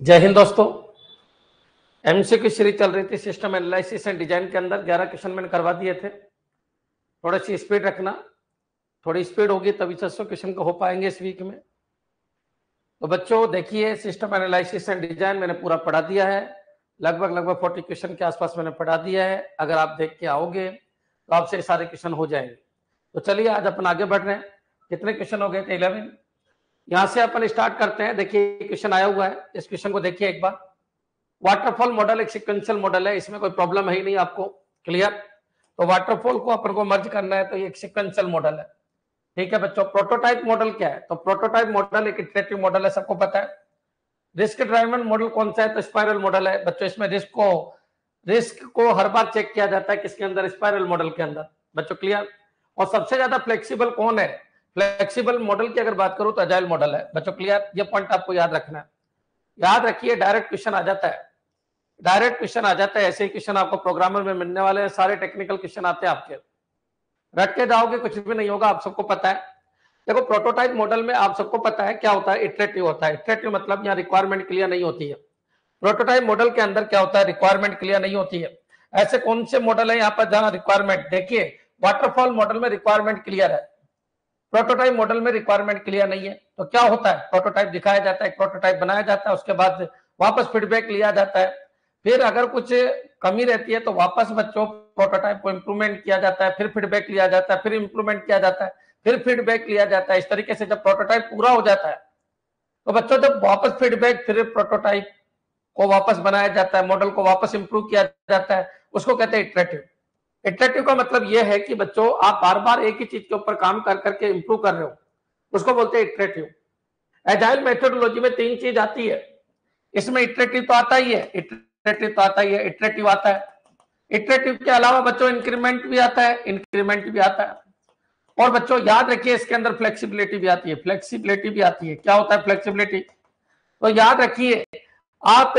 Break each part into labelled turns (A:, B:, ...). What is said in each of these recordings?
A: जय हिंद दोस्तों। MCQ series चल रही थी सिस्टम एनालिसिस एंड डिजाइन के अंदर 11 क्वेश्चन मैंने करवा दिए थे। थोड़ा सी स्पीड रखना, थोड़ी स्पीड होगी तभी 600 क्वेश्चन को हो पाएंगे इस वीक में। तो बच्चों देखिए, सिस्टम एनालिसिस एंड डिजाइन मैंने पूरा पढ़ा दिया है, लगभग 40 क्वेश्चन के आसपास मैंने पढ़ा दिया है। अगर आप देख के आओगे तो आपसे सारे क्वेश्चन हो जाएंगे। तो चलिए आज अपन आगे बढ़ रहे हैं। कितने क्वेश्चन हो गए थे? 11। यहां से अपन स्टार्ट करते हैं। देखिए क्वेश्चन आया हुआ है, इस क्वेश्चन को देखिए एक बार। वाटरफॉल मॉडल एक सीक्वेंशियल मॉडल है, इसमें कोई प्रॉब्लम है ही नहीं आपको, क्लियर। तो वाटरफॉल को अपन को मर्ज करना है तो ये एक सीक्वेंशियल मॉडल है, ठीक है बच्चों। प्रोटोटाइप मॉडल क्या है? तो प्रोटोटाइप मॉडल एक इटरेटिव मॉडल है, सबको पता है। रिस्क ड्राइवन मॉडल कौन सा है? तो स्पाइरल मॉडल है बच्चों। इसमें रिस्क को हर बार चेक किया जाता है, किसके अंदर? स्पाइरल मॉडल के अंदर, बच्चों क्लियर। और सबसे ज्यादा फ्लेक्सिबल कौन है? फ्लेक्सिबल मॉडल की अगर बात करूं तो अजाइल मॉडल है, बच्चों क्लियर। ये पॉइंट आपको याद रखना है। याद रखिए, डायरेक्ट क्वेश्चन आ जाता है, डायरेक्ट क्वेश्चन आ जाता है। ऐसे ही क्वेश्चन आपको प्रोग्रामर में मिलने वाले हैं, सारे टेक्निकल क्वेश्चन आते हैं आपके। रट के जाओगे कुछ भी नहीं होगा, आप सबको पता है। देखो प्रोटोटाइप मॉडल में आप सबको पता है क्या होता है? इटरेटिव होता है। इटरेटिव मतलब यहाँ रिक्वायरमेंट क्लियर नहीं होती है। प्रोटोटाइप मॉडल के अंदर क्या होता है? रिक्वायरमेंट क्लियर नहीं होती है। ऐसे कौन से मॉडल है यहाँ पर जहां रिक्वायरमेंट? देखिए वाटरफॉल मॉडल में रिक्वायरमेंट क्लियर है, प्रोटोटाइप मॉडल में रिक्वायरमेंट क्लियर नहीं है। तो क्या होता है? प्रोटोटाइप दिखाया जाता है, प्रोटोटाइप बनाया जाता है, उसके बाद वापस फीडबैक लिया जाता है। फिर अगर कुछ कमी रहती है तो वापस बच्चों प्रोटोटाइप को इंप्रूवमेंट किया जाता है, फिर फीडबैक लिया जाता है, फिर इंप्रूवमेंट किया जाता है, फिर फीडबैक लिया जाता है। इस तरीके से जब प्रोटोटाइप पूरा हो जाता है तो बच्चों जब वापस फीडबैक, फिर प्रोटोटाइप को वापस बनाया जाता है, मॉडल को वापस इंप्रूव किया जाता है, उसको कहते हैं इटरेटिव। इटरेटिव का मतलब यह है कि बच्चों आप बार बार एक ही चीज के ऊपर काम कर करके इंप्रूव कर रहे हो, उसको बोलते हैं इटरेटिव। एजाइल मेथोडोलॉजी में 3 चीज आती है, इसमें इटरेटिव तो आता ही है, इटरेटिव तो आता ही है, इटरेटिव आता है। इटरेटिव के अलावा बच्चों इंक्रीमेंट भी आता है, इंक्रीमेंट भी आता है। और बच्चों याद रखिए इसके अंदर फ्लेक्सिबिलिटी भी आती है, फ्लेक्सिबिलिटी भी आती है। क्या होता है फ्लेक्सिबिलिटी? तो याद रखिए आप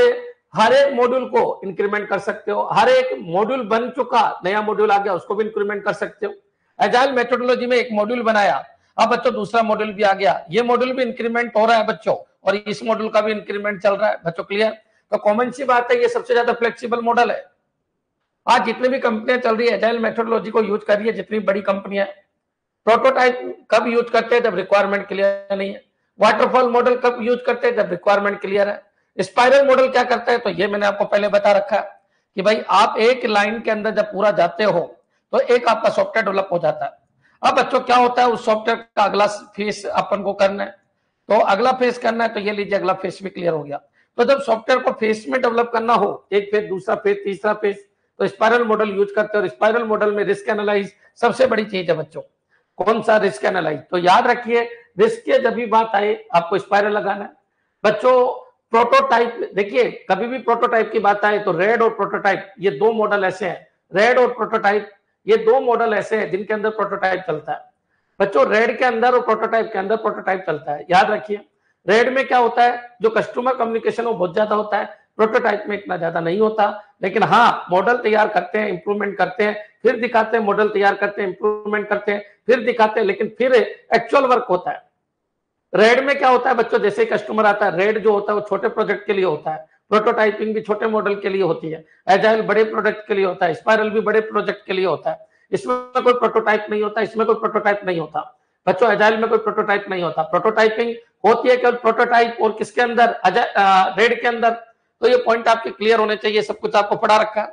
A: हर एक मॉड्यूल को इंक्रीमेंट कर सकते हो, हर एक मॉड्यूल बन चुका नया मॉड्यूल आ गया उसको भी इंक्रीमेंट कर सकते हो। एजाइल मेथोडोलॉजी में एक मॉड्यूल बनाया, अब बच्चों दूसरा मॉड्यूल भी आ गया, ये मॉड्यूल भी इंक्रीमेंट हो रहा है बच्चों, और इस मॉड्यूल का भी इंक्रीमेंट चल रहा है बच्चों, क्लियर। तो कॉमन सी बात है, ये सबसे ज्यादा फ्लेक्सिबल मॉडल है। आज जितनी भी कंपनियां चल रही है एजाइल मेथोडोलॉजी को यूज कर रही है, जितनी बड़ी कंपनियां। प्रोटोटाइप कब यूज करते हैं? जब रिक्वायरमेंट क्लियर नहीं है। वाटरफॉल मॉडल कब यूज करते हैं? जब रिक्वायरमेंट क्लियर है। स्पाइरल मॉडल क्या करता है? तो ये मैंने आपको पहले बता रखा है कि भाई आप एक लाइन के अंदर जब पूरा जाते हो तो एक आपका सॉफ्टवेयर डेवलप हो जाता है। अब बच्चों क्या होता है, उस सॉफ्टवेयर का अगला फेस अपन को करना है, तो अगला फेस करना है, तो ये लीजिए अगला फेस भी क्लियर हो गया। तो जब सॉफ्टवेयर को फेस में डेवलप करना हो, एक फेस, दूसरा फेस, तीसरा फेस, तो स्पाइरल मॉडल यूज करते हो। और स्पाइरल मॉडल में रिस्क एनालाइज सबसे बड़ी चीज है बच्चों। कौन सा? Risk analyse. तो याद रखिए रिस्क की जब भी बात आए आपको स्पाइरल लगाना है बच्चों। प्रोटोटाइप देखिए, कभी भी प्रोटोटाइप की बात आए तो रेड और प्रोटोटाइप, ये 2 मॉडल ऐसे हैं, रेड और प्रोटोटाइप, ये 2 मॉडल ऐसे हैं जिनके अंदर प्रोटोटाइप चलता है बच्चों। रेड के अंदर और प्रोटोटाइप के अंदर प्रोटोटाइप चलता है, याद रखिए। रेड में क्या होता है? जो कस्टमर कम्युनिकेशन वो बहुत ज्यादा होता है, प्रोटोटाइप में इतना ज्यादा नहीं होता। लेकिन हाँ, मॉडल तैयार करते हैं, इंप्रूवमेंट करते हैं, फिर दिखाते हैं, मॉडल तैयार करते हैं, इंप्रूवमेंट करते हैं, फिर दिखाते हैं, लेकिन फिर एक्चुअल वर्क होता है। रेड में क्या होता है बच्चों? जैसे कस्टमर आता है, रेड जो होता है वो छोटे प्रोजेक्ट के लिए होता है, प्रोटोटाइपिंग भी छोटे मॉडल के लिए होती है, एजाइल बड़े प्रोजेक्ट के लिए होता है, स्पाइरल भी बड़े प्रोजेक्ट के लिए होता है। इसमें कोई प्रोटोटाइप नहीं होता, इसमें कोई प्रोटोटाइप नहीं होता बच्चों। एजाइल में कोई प्रोटोटाइप नहीं होता, प्रोटोटाइपिंग होती है केवल प्रोटोटाइप और किसके अंदर? रेड के अंदर। तो ये पॉइंट आपके क्लियर होने चाहिए, सब कुछ आपको पढ़ा रखा है,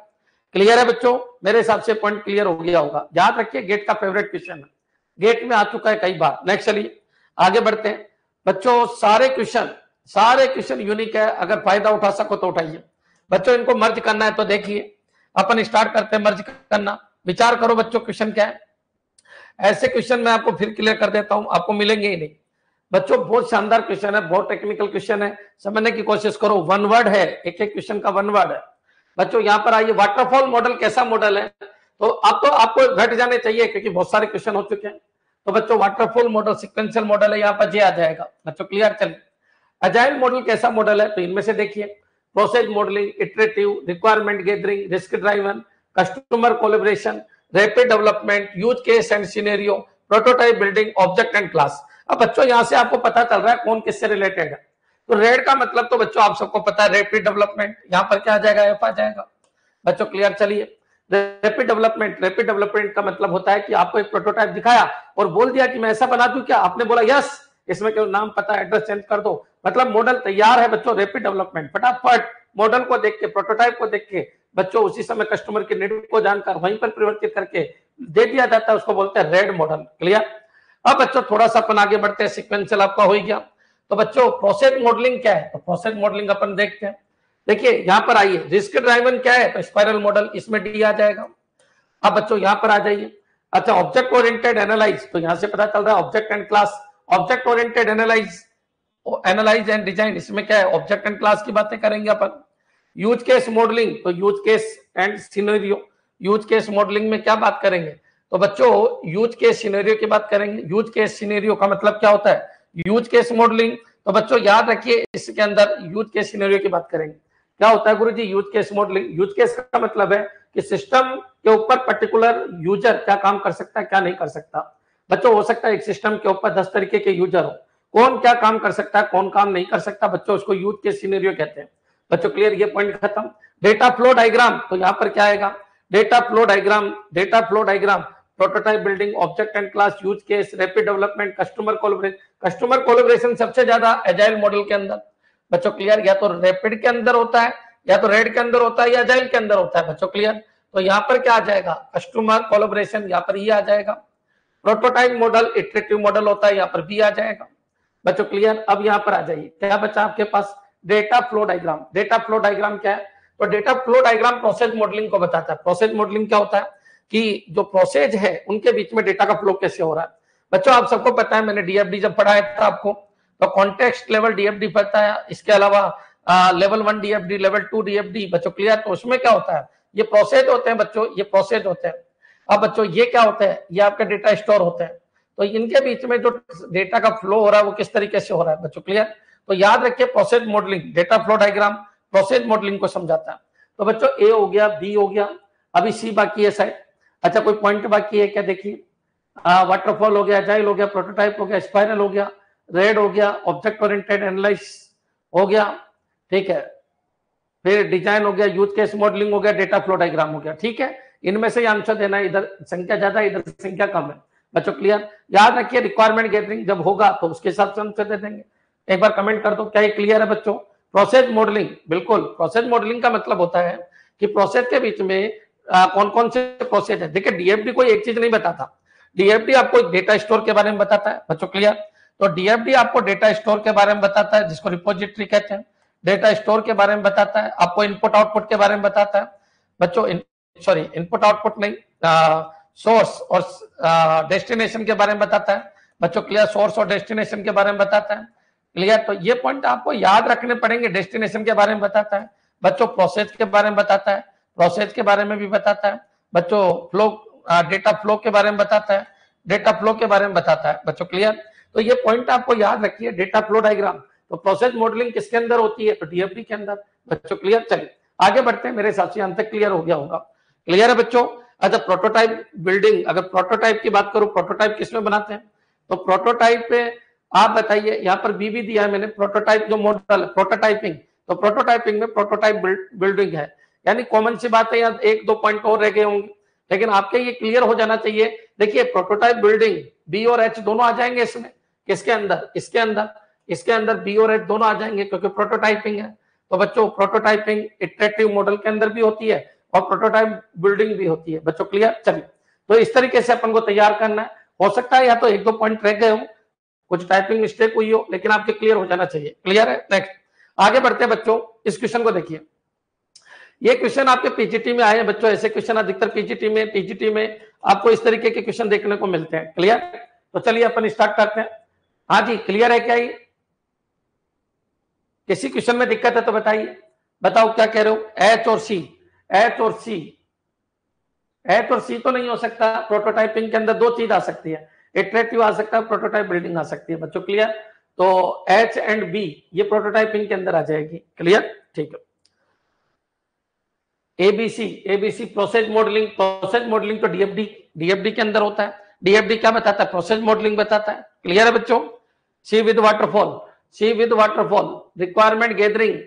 A: क्लियर है बच्चों? मेरे हिसाब से पॉइंट क्लियर हो गया होगा। याद रखिए गेट का फेवरेट क्वेश्चन है, गेट में आ चुका है कई बार। नेक्स्ट चलिए आगे बढ़ते हैं बच्चों। सारे क्वेश्चन यूनिक है, अगर फायदा उठा सको तो उठाइए बच्चों। इनको मर्ज करना है तो देखिए अपन स्टार्ट करते हैं मर्ज करना। विचार करो बच्चों क्वेश्चन क्या है। ऐसे क्वेश्चन मैं आपको फिर क्लियर कर देता हूं, आपको मिलेंगे ही नहीं बच्चों। बहुत शानदार क्वेश्चन है, बहुत टेक्निकल क्वेश्चन है, समझने की कोशिश करो। 1 वर्ड है, एक एक क्वेश्चन का 1 वर्ड है बच्चों। यहाँ पर आइए, वाटरफॉल मॉडल कैसा मॉडल है? तो अब तो आपको घट जाने चाहिए क्योंकि बहुत सारे क्वेश्चन हो चुके हैं। तो बच्चों वाटरफॉल मॉडल सीक्वेंशियल मॉडल है, यहाँ पर जे आ जाएगा बच्चों, क्लियर। चलिए अजाइल मॉडल कैसा मॉडल है? तो इनमें से देखिए, process modelling, iterative, requirement gathering, risk driven, customer collaboration, rapid development, use case and scenario, prototype building, object and class. अब बच्चों यहां से आपको पता चल रहा है कौन किससे रिलेटेड है। तो रेड का मतलब तो बच्चों आप सबको पता है, रैपिड डेवलपमेंट। यहाँ पर क्या आ जाएगा, एफ आ जाएगा बच्चों, क्लियर। चलिए, रैपिड डेवलपमेंट का मतलब होता है कि आपको एक प्रोटोटाइप दिखाया और बोल दिया कि मैं ऐसा बना दूं क्या, आपने बोला यस, इसमें केवल नाम पता एड्रेस चेंज कर दो, मतलब मॉडल तैयार है बच्चों। रैपिड डेवलपमेंट, फटाफट मॉडल को देख के, प्रोटोटाइप को देख के बच्चों उसी समय कस्टमर की नीड को जानकर वहीं पर परिवर्तित करके दे दिया जाता है, उसको बोलते हैं रेड मॉडल, क्लियर। अब बच्चों थोड़ा सा अपन आगे बढ़ते हैं, सिक्वेंशियल आपका हो गया। तो बच्चों प्रोसेस मॉडलिंग क्या है, तो प्रोसेस मॉडलिंग अपन देखते हैं। देखिए यहाँ पर आइए, रिस्क ड्राइवन क्या है, तो स्पाइरल मॉडल, इसमें डी आ जाएगा। अब बच्चों यहाँ पर आ जाइए, अच्छा ऑब्जेक्ट ओरिएंटेड एनालाइज, तो यहाँ से पता चल रहा है object and class, object oriented analyse and design, इसमें क्या है, ऑब्जेक्ट एंड क्लास की बातें करेंगे अपन। यूज केस मॉडलिंग, तो use case and scenario, use case modelling में क्या बात करेंगे, तो बच्चों यूज केस सिनेरियो की बात करेंगे। यूज केस सिनेरियो का मतलब क्या होता है, यूज केस मॉडलिंग, तो बच्चों याद रखिए इसके अंदर यूज केस सिनेरियो की बात करेंगे। क्या होता है गुरुजी use case modelling, use case का मतलब है कि सिस्टम के ऊपर पर्टिकुलर यूजर क्या काम कर सकता है, क्या नहीं कर सकता। बच्चों हो सकता है एक सिस्टम के ऊपर 10 तरीके के यूजर हो, कौन क्या काम कर सकता है, कौन काम नहीं कर सकता, बच्चों उसको यूज केस सिनेरियो कहते हैं। बच्चों क्लियर, ये पॉइंट खत्म। डेटा फ्लो डायग्राम, तो यहाँ पर क्या आएगा, data flow diagram, prototype building, object and class, use case, rapid development, customer collaboration सबसे ज्यादा एजाइल मॉडल के अंदर। बच्चों क्लियर, या तो रैपिड के अंदर होता है, या तो रेड के अंदर होता है, या एजाइल के अंदर होता है। बच्चों क्लियर, तो यहाँ पर क्या आ जाएगा, कस्टमर कोलैबोरेशन, यहाँ पर ये आ जाएगा। प्रोटोटाइप मॉडल इटरेटिव मॉडल होता है, यहाँ पर बी आ जाएगा। बच्चों क्लियर, अब यहाँ पर आ जाइए, क्या बच्चा आपके पास, data flow diagram. Data flow diagram क्या है, तो data flow diagram process modelling को बताता है। प्रोसेस मॉडलिंग क्या होता है कि जो प्रोसेस है उनके बीच में डेटा का फ्लो कैसे हो रहा है। बच्चों आप सबको पता है, मैंने डीएफडी जब पढ़ाया था आपको, तो कॉन्टेक्स्ट लेवल डीएफडी पता है, इसके अलावा लेवल 1 डीएफडी, लेवल 2 डीएफडी। बच्चों क्लियर, तो उसमें क्या होता है, ये प्रोसेस होते हैं बच्चों, ये प्रोसेस होते हैं। अब बच्चों ये क्या होता है, ये आपका डेटा स्टोर होते हैं। तो इनके बीच में जो डेटा का फ्लो हो रहा है वो किस तरीके से हो रहा है। बच्चों क्लियर, तो याद रखिए process modelling, data flow diagram process modelling को समझाता है। तो बच्चों ए हो गया, बी हो गया, अभी सी बाकी है साइड। अच्छा कोई पॉइंट बाकी है क्या, देखिए वाटरफॉल हो गया, एजाइल हो गया, प्रोटोटाइप हो गया, स्पाइरल हो गया, रेड हो गया, ऑब्जेक्ट ओरिएंटेड एनालाइज हो गया, ठीक है, फिर डिजाइन हो गया, यूज केस मॉडलिंग हो गया, डेटा फ्लो डायग्राम हो गया। ठीक है, इनमें से आंसर देना है, इधर संख्या ज्यादा है, इधर संख्या कम है। बच्चों क्लियर, याद रखिए रिक्वायरमेंट गैदरिंग जब होगा तो उसके हिसाब से आंसर दे देंगे। एक बार कमेंट कर दो क्या ये क्लियर है बच्चों। प्रोसेस मॉडलिंग, बिल्कुल प्रोसेस मॉडलिंग का मतलब होता है कि प्रोसेस के बीच में कौन कौन से प्रोसेस है। देखिए डीएफडी कोई एक चीज नहीं बताता, डीएफडी आपको डेटा स्टोर के बारे में बताता है। बच्चों क्लियर, तो डीएफडी आपको डेटा स्टोर के बारे में बताता है, जिसको रिपोजिटरी कहते हैं, डेटा स्टोर के बारे में बताता है, आपको इनपुट आउटपुट के बारे में बताता है। बच्चों सॉरी इनपुट आउटपुट नहीं, सोर्स और डेस्टिनेशन के बारे में बताता है। बच्चों क्लियर, सोर्स और डेस्टिनेशन के बारे में बताता है। क्लियर, तो ये पॉइंट आपको याद रखने पड़ेंगे। डेस्टिनेशन के बारे में बताता है बच्चों, प्रोसेस के बारे में बताता है, प्रोसेस के बारे में भी बताता है बच्चों, फ्लो डेटा फ्लो के बारे में बताता है, डेटा फ्लो के बारे में बताता है। बच्चों क्लियर, तो ये पॉइंट आपको याद रखिए। डेटा फ्लो डायग्राम, तो प्रोसेस मॉडलिंग किसके अंदर होती है, तो डीएफडी के अंदर। बच्चों क्लियर, चलिए आगे बढ़ते हैं, मेरे हिसाब से अंत तक क्लियर हो गया होगा। क्लियर है बच्चों। अच्छा प्रोटोटाइप बिल्डिंग, अगर प्रोटोटाइप की बात करूं, प्रोटोटाइप किसमें बनाते हैं, तो प्रोटोटाइप पे आप बताइए, यहाँ पर बी भी दिया है मैंने, प्रोटोटाइप जो मॉडल प्रोटोटाइपिंग, तो प्रोटोटाइपिंग में प्रोटोटाइप बिल्डिंग है। यानी कॉमन सी बात है, यहाँ एक दो पॉइंट और रह गए होंगे, लेकिन आपके ये क्लियर हो जाना चाहिए। देखिए प्रोटोटाइप बिल्डिंग, बी और एच दोनों आ जाएंगे इसमें, किसके अंदर, इसके अंदर बी और एच दोनों आ जाएंगे, क्योंकि प्रोटोटाइपिंग है। तो बच्चों प्रोटोटाइपिंग इटरेटिव मॉडल के अंदर भी होती है और प्रोटोटाइप बिल्डिंग भी होती है। बच्चों क्लियर, चलिए तो इस तरीके से अपन को तैयार करना है। हो सकता है या तो एक दो पॉइंट रह गए हो, कुछ टाइपिंग मिस्टेक हुई हो, लेकिन आपके क्लियर हो जाना चाहिए। क्लियर है, नेक्स्ट आगे बढ़ते हैं बच्चों। इस क्वेश्चन को देखिए, ये क्वेश्चन आपके पीजीटी में आए हैं बच्चों। ऐसे क्वेश्चन अधिकतर पीजीटी में, टीजीटी में आपको इस तरीके के क्वेश्चन देखने को मिलते हैं। क्लियर, तो चलिए अपन स्टार्ट करते हैं। हाँ जी क्लियर है क्या, ये किसी क्वेश्चन में दिक्कत है तो बताइए, बताओ क्या कह रहे हो। एच और सी, एच और सी, एच और सी तो नहीं हो सकता। प्रोटोटाइपिंग के अंदर दो चीज आ सकती है, इटरेटिव आ सकता है, प्रोटोटाइप बिल्डिंग आ सकती है। बच्चों क्लियर, तो एच एंड बी ये प्रोटोटाइपिंग के अंदर आ जाएगी। क्लियर, ठीक है। ABC, ABC process modelling, process modelling तो डीएफडी के अंदर होता है। डीएफडी क्या बताता है, प्रोसेस मॉडलिंग बताता है। क्लियर है बच्चों। See with waterfall, see with waterfall, requirement gathering.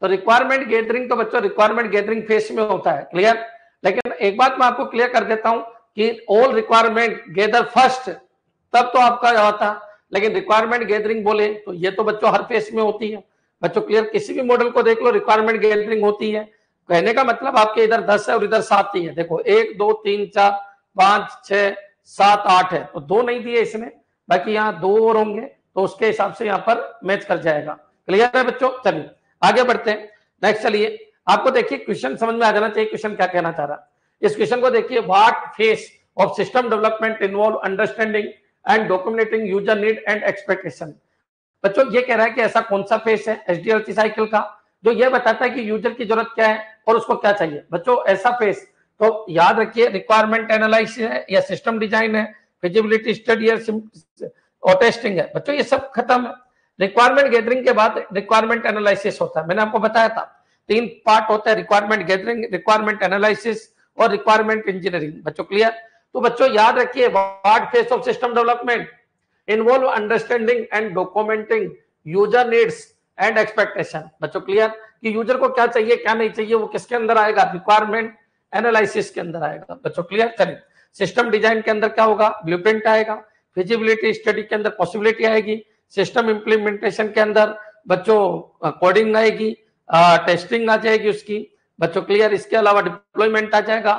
A: तो रिक्वायरमेंट गैदरिंग तो बच्चों रिक्वायरमेंट गैदरिंग फेज में होता है, क्लियर। लेकिन एक बात मैं आपको क्लियर कर देता हूं कि ऑल रिक्वायरमेंट गैदर फर्स्ट, तब तो आपका होता। लेकिन रिक्वायरमेंट गैदरिंग बोले तो ये तो बच्चों हर फेज में होती है बच्चों, क्लियर। किसी भी मॉडल को देख लो, रिक्वायरमेंट गैदरिंग होती है। कहने का मतलब आपके इधर 10 है और इधर 7 ही है। देखो 1 2 3 4 5 6 7 8 है, तो 2 नहीं दिए इसमें, बाकी यहाँ 2 और होंगे, तो उसके हिसाब से यहाँ पर मैच कर जाएगा। क्लियर है बच्चों? चलिए आगे बढ़ते हैं। नेक्स्ट चलिए, आपको देखिए क्वेश्चन समझ में आ जाना चाहिए, क्वेश्चन क्या कहना चाह रहा है। इस क्वेश्चन को देखिए, what phase of system development involve understanding and documenting user need and expectation. बच्चों ये कह रहा है कि ऐसा कौन सा फेज है एसडीएलसी साइकिल का जो ये बताता है कि यूजर की जरूरत क्या है और उसको क्या चाहिए। बच्चों ऐसा फेज तो याद रखिए, रिक्वायरमेंट एनालिसिस है या सिस्टम डिजाइन है, फिजिबिलिटी स्टडी और टेस्टिंग है। बच्चों ये सब खत्म है। रिक्वायरमेंट गैदरिंग के बाद रिक्वायरमेंट एनालिसिस होता है। मैंने आपको बताया था 3 पार्ट होता है, रिक्वायरमेंट गैदरिंग, रिक्वायरमेंट एनालिसिस और रिक्वायरमेंट इंजीनियरिंग। बच्चों क्लियर? तो बच्चों याद रखिए, what phase of system development involve understanding and documenting user needs and expectation. बच्चों क्लियर कि यूजर को क्या चाहिए क्या नहीं चाहिए, वो किसके अंदर आएगा? रिक्वायरमेंट एनालिसिस के अंदर आएगा। बच्चों क्लियर? चलिए, सिस्टम डिजाइन के अंदर क्या होगा? ब्लूप्रिंट आएगा। फिजिबिलिटी स्टडी के अंदर पॉसिबिलिटी आएगी। सिस्टम इंप्लीमेंटेशन के अंदर बच्चों कोडिंग आएगी, टेस्टिंग आ जाएगी उसकी। बच्चों क्लियर? इसके अलावा डिप्लॉयमेंट आ जाएगा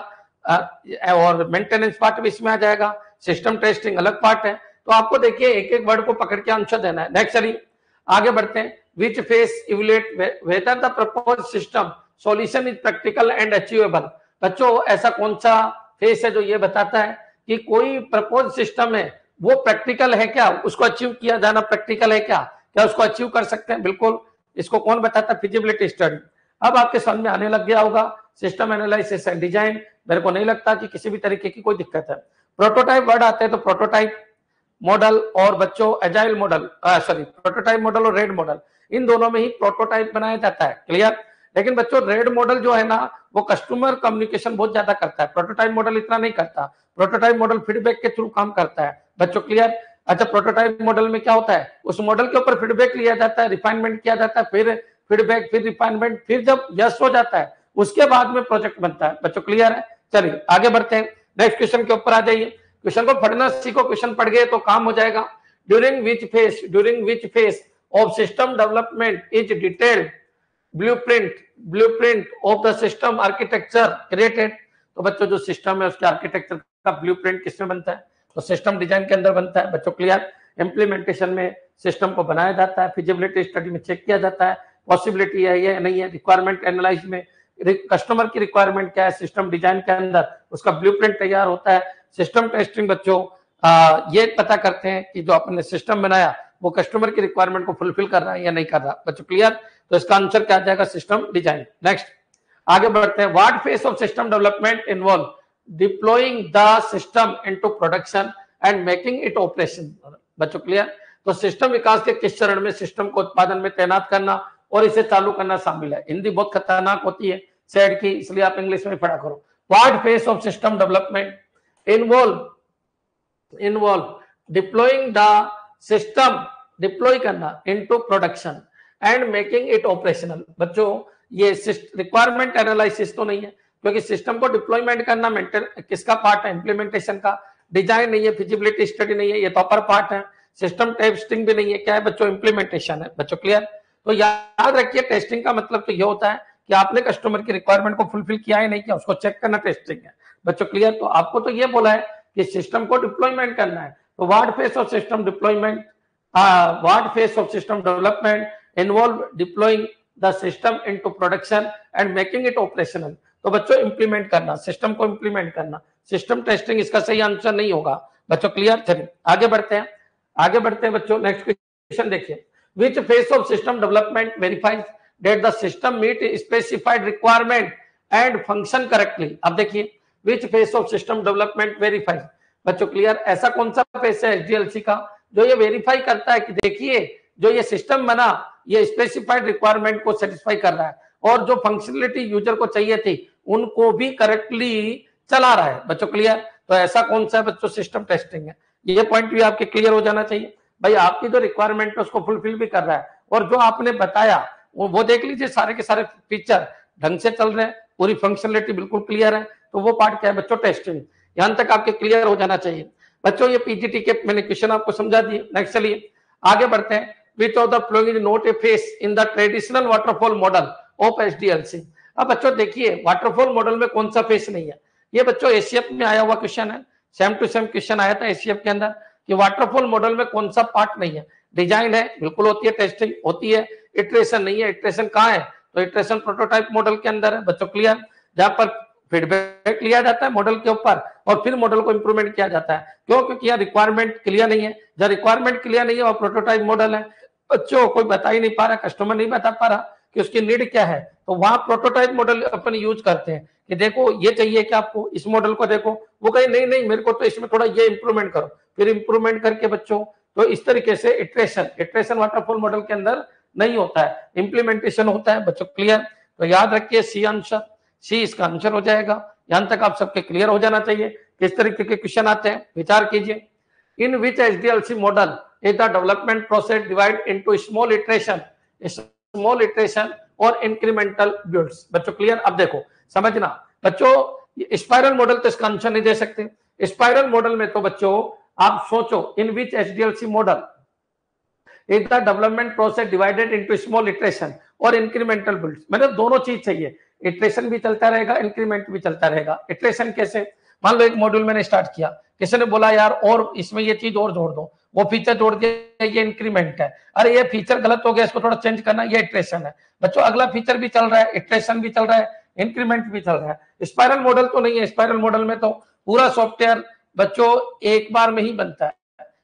A: और मेंटेनेंस पार्ट भी इसमें आ जाएगा। सिस्टम टेस्टिंग अलग पार्ट है। तो आपको देखिए एक एक वर्ड को पकड़ के आंसर देना है। नेक्स्ट चलिए आगे बढ़ते हैं। Which phase evaluate whether the proposed system solution is practical and achievable. बच्चों ऐसा कौन सा फेज है जो ये बताता है कि कोई प्रपोज सिस्टम है वो प्रैक्टिकल है क्या, उसको अचीव किया जाना प्रैक्टिकल है क्या, क्या उसको अचीव कर सकते हैं? बिल्कुल। इसको कौन बताता है? Feasibility study. अब आपके समझ में आने लग गया होगा सिस्टम एनालिसिस एंड डिजाइन। मेरे को नहीं लगता कि किसी भी तरीके की कोई दिक्कत है। प्रोटोटाइप वर्ड आते हैं तो प्रोटोटाइप मॉडल और बच्चों agile model, sorry prototype model और रेड मॉडल, इन दोनों में ही प्रोटोटाइप बनाया जाता है। क्लियर? लेकिन बच्चों रेड मॉडल जो है ना वो कस्टमर कम्युनिकेशन बहुत ज्यादा करता है, प्रोटोटाइप मॉडल इतना नहीं करता। प्रोटोटाइप मॉडल फीडबैक के थ्रू काम करता है। बच्चों क्लियर? अच्छा, प्रोटोटाइप मॉडल में क्या होता है? उस मॉडल के ऊपर फीडबैक लिया जाता है, रिफाइनमेंट किया जाता है, फिर फीडबैक, फिर रिफाइनमेंट, फिर जब यस हो जाता है उसके बाद में प्रोजेक्ट बनता है। बच्चों क्लियर है? चलिए आगे बढ़ते हैं। नेक्स्ट क्वेश्चन के ऊपर आ जाइए। क्वेश्चन को पढ़ना सीखो, क्वेश्चन पढ़ गए तो काम हो जाएगा। During which phase of system development is detailed blueprint of the system architecture created. तो बच्चों जो सिस्टम है उसके आर्किटेक्चर का ब्लूप्रिंट किसमें बनता है? तो सिस्टम डिजाइन के अंदर बनता है। बच्चों क्लियर? इंप्लीमेंटेशन में सिस्टम को बनाया जाता है, फिजिबिलिटी स्टडी में चेक किया जाता है पॉसिबिलिटी है या नहीं है, रिक्वायरमेंट एनालाइज में कस्टमर की रिक्वायरमेंट क्या है, सिस्टम डिजाइन के अंदर उसका ब्लूप्रिंट तैयार होता है। सिस्टम टेस्टिंग बच्चों ये पता करते हैं कि जो आपने सिस्टम बनाया वो कस्टमर की रिक्वायरमेंट को फुलफिल कर रहा है या नहीं कर रहा। बच्चों क्लियर? तो इसका आंसर क्या आ जाएगा? System design. नेक्स्ट आगे बढ़ते हैं। What phase of system development involve deploying the system into production and making it operation. बच्चों क्लियर? तो सिस्टम विकास के किस चरण में सिस्टम को उत्पादन में तैनात करना और इसे चालू करना शामिल है? हिंदी बहुत खतरनाक होती है सेड की, इसलिए आप इंग्लिश में पढ़ा करो। What phase of system development involve deploying the system, deploy करना into production and making it operational. बच्चों ये रिक्वायरमेंट एनालिसिस तो नहीं है, क्योंकि सिस्टम को डिप्लॉयमेंट करना किसका पार्ट है? इंप्लीमेंटेशन का। डिजाइन नहीं है, फिजिबिलिटी स्टडी नहीं है, ये तो अपर पार्ट है। सिस्टम टेस्टिंग भी नहीं है, क्या है बच्चों? इंप्लीमेंटेशन है। बच्चों क्लियर? तो याद रखिए टेस्टिंग का मतलब तो ये होता है कि आपने कस्टमर की रिक्वायरमेंट को फुलफिल किया है नहीं किया, उसको चेक करना टेस्टिंग है। बच्चों क्लियर? तो आपको तो ये बोला है कि सिस्टम को डिप्लॉयमेंट करना है। तो what phase of system deployment, what phase of system development involve deploying the system into production and making it operational. तो बच्चों इंप्लीमेंट करना, सिस्टम को इंप्लीमेंट करना। सिस्टम टेस्टिंग इसका सही आंसर नहीं होगा। बच्चों क्लियर? चलिए आगे बढ़ते हैं, आगे बढ़ते हैं बच्चों। नेक्स्ट क्वेश्चन देखिए। Which phase of system development verifies that the system meet specified requirement and function correctly? अब देखिए which phase of system development verifies। बच्चों क्लियर? ऐसा कौन सा फेज है एसडीएलसी का जो ये वेरीफाई करता है कि देखिए जो ये सिस्टम बना ये स्पेसिफाइड रिक्वायरमेंट को सेटिस्फाई कर रहा है और जो फंक्शनलिटी यूजर को चाहिए थी उनको भी करेक्टली चला रहा है। बच्चों क्लियर? तो ऐसा कौन सा बच्चों सिस्टम टेस्टिंग है। ये पॉइंट भी आपके क्लियर हो जाना चाहिए। भाई आपकी जो रिक्वायरमेंट है उसको फुलफिल भी कर रहा है, और जो आपने बताया वो देख लीजिए, सारे के सारे फीचर ढंग से चल रहे हैं, पूरी फंक्शनलिटी बिल्कुल क्लियर है, तो वो पार्ट क्या है बच्चों, टेस्टिंग। यहां तक आपके क्लियर हो जाना चाहिए बच्चों। ये पीजीटी के मैंने क्वेश्चन आपको समझा दिए। नेक्स्ट चलिए आगे बढ़ते हैं। Which of the following is not a phase in the traditional waterfall model of SDLC. अब बच्चों देखिए, वाटरफॉल मॉडल में कौन सा फेस नहीं है। ये बच्चों एसीएफ में आया हुआ क्वेश्चन है, सेम टू सेम क्वेश्चन आया था एसीएफ के अंदर कि वाटरफॉल मॉडल में कौन सा पार्ट नहीं है। डिजाइन है बिल्कुल होती है, टेस्टिंग होती है, इटरेशन नहीं है। इटरेशन कहाँ है, तो इटरेशन प्रोटोटाइप मॉडल के अंदर है बच्चों, क्लियर, जहां पर फीडबैक लिया जाता है मॉडल के ऊपर और फिर मॉडल को इंप्रूवमेंट किया जाता है। क्यों, क्योंकि यहाँ रिक्वायरमेंट क्लियर नहीं है। जब रिक्वायरमेंट क्लियर नहीं है और प्रोटोटाइप मॉडल है, बच्चों कोई बता ही नहीं पा रहा, कस्टमर नहीं बता पा रहा कि उसकी नीड क्या है, तो वहां प्रोटोटाइप मॉडल अपन यूज करते हैं कि देखो ये चाहिए कि आपको इस मॉडल को देखो, वो कहे नहीं नहीं मेरे को तो इसमें थोड़ा ये इंप्रूवमेंट करो, फिर इंप्रूवमेंट करके बच्चों, तो इस तरीके से इटरेशन वाटरफॉल मॉडल के अंदर नहीं होता है, इंप्लीमेंटेशन होता है बच्चों, क्लियर। तो याद रखिए सी आंसर, सी इसका आंसर हो जाएगा। यहां तक आप सबके क्लियर हो जाना चाहिए। किस तरीके के क्वेश्चन आते हैं विचार कीजिए। In which HDLC model is the development process divide into small iteration और इंक्रीमेंटल बिल्ड्स। बच्चों क्लियर। अब देखो समझना बच्चों, स्पाइरल मॉडल तो इसका आंसर नहीं दे सकते। स्पाइरल मॉडल में तो बच्चों आप सोचो, in which HDLC model is the development process divided into small iteration और इंक्रीमेंटल बिल्ड्स। मतलब दोनों चीज चाहिए, इटरेशन भी चलता रहेगा, इंक्रीमेंट भी चलता रहेगा। इटरेशन कैसे, मान लो एक मॉड्यूल मैंने स्टार्ट किया, किसी ने बोला यार और इसमें ये चीज और जोड़ दो, वो फीचर जोड़ दिया, ये इंक्रीमेंट है। अरे ये फीचर गलत हो गया, इसको थोड़ा चेंज करना, ये इटरेशन है। बच्चों अगला फीचर भी चल रहा है, इटरेशन भी चल रहा है, इंक्रीमेंट भी चल रहा है। स्पाइरल मॉडल तो नहीं है। स्पाइरल मॉडल में तो पूरा सॉफ्टवेयर बच्चों एक बार में ही बनता है,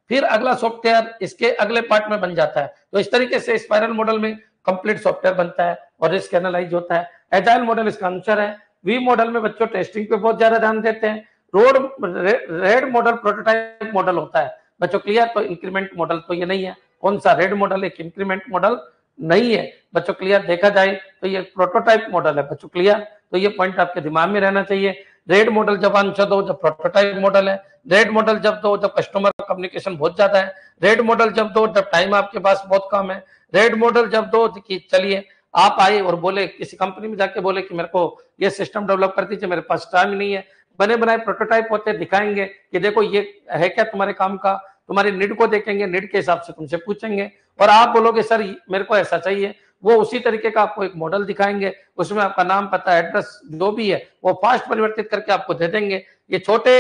A: फिर अगला सॉफ्टवेयर इसके अगले पार्ट में बन जाता है। तो इस तरीके से स्पाइरल मॉडल में कंप्लीट सॉफ्टवेयर बनता है और रिस्क एनालाइज होता है। एजाइल मॉडल इसका आंसर है। वी मॉडल में बच्चों टेस्टिंग पे बहुत ज्यादा ध्यान देते हैं। रेड मॉडल प्रोटोटाइप मॉडल होता है बच्चों, क्लियर। तो इंक्रीमेंट मॉडल तो ये नहीं है। कौन सा, रेड मॉडल, एक इंक्रीमेंट मॉडल नहीं है बच्चों, क्लियर। देखा जाए तो ये प्रोटोटाइप मॉडल है बच्चों, क्लियर। तो ये पॉइंट आपके दिमाग में रहना चाहिए। रेड मॉडल जब आंसर दो जब प्रोटोटाइप मॉडल है, रेड मॉडल जब दो जब कस्टमर कम्युनिकेशन बहुत ज्यादा है, रेड मॉडल जब दो जब टाइम आपके पास बहुत कम है, रेड मॉडल जब दो कि चलिए आप आए और बोले किसी कंपनी में जाके बोले कि मेरे को ये सिस्टम डेवलप कर दीजिए, मेरे पास टाइम नहीं है। बने बनाए प्रोटोटाइप होते हैं, दिखाएंगे कि देखो ये है क्या तुम्हारे काम का, तुम्हारी नीड को देखेंगे, नीड के हिसाब से तुमसे पूछेंगे और आप बोलोगे सर मेरे को ऐसा चाहिए, वो उसी तरीके का आपको एक मॉडल दिखाएंगे, उसमें आपका नाम पता एड्रेस जो भी है वो फास्ट परिवर्तित करके आपको दे देंगे। ये छोटे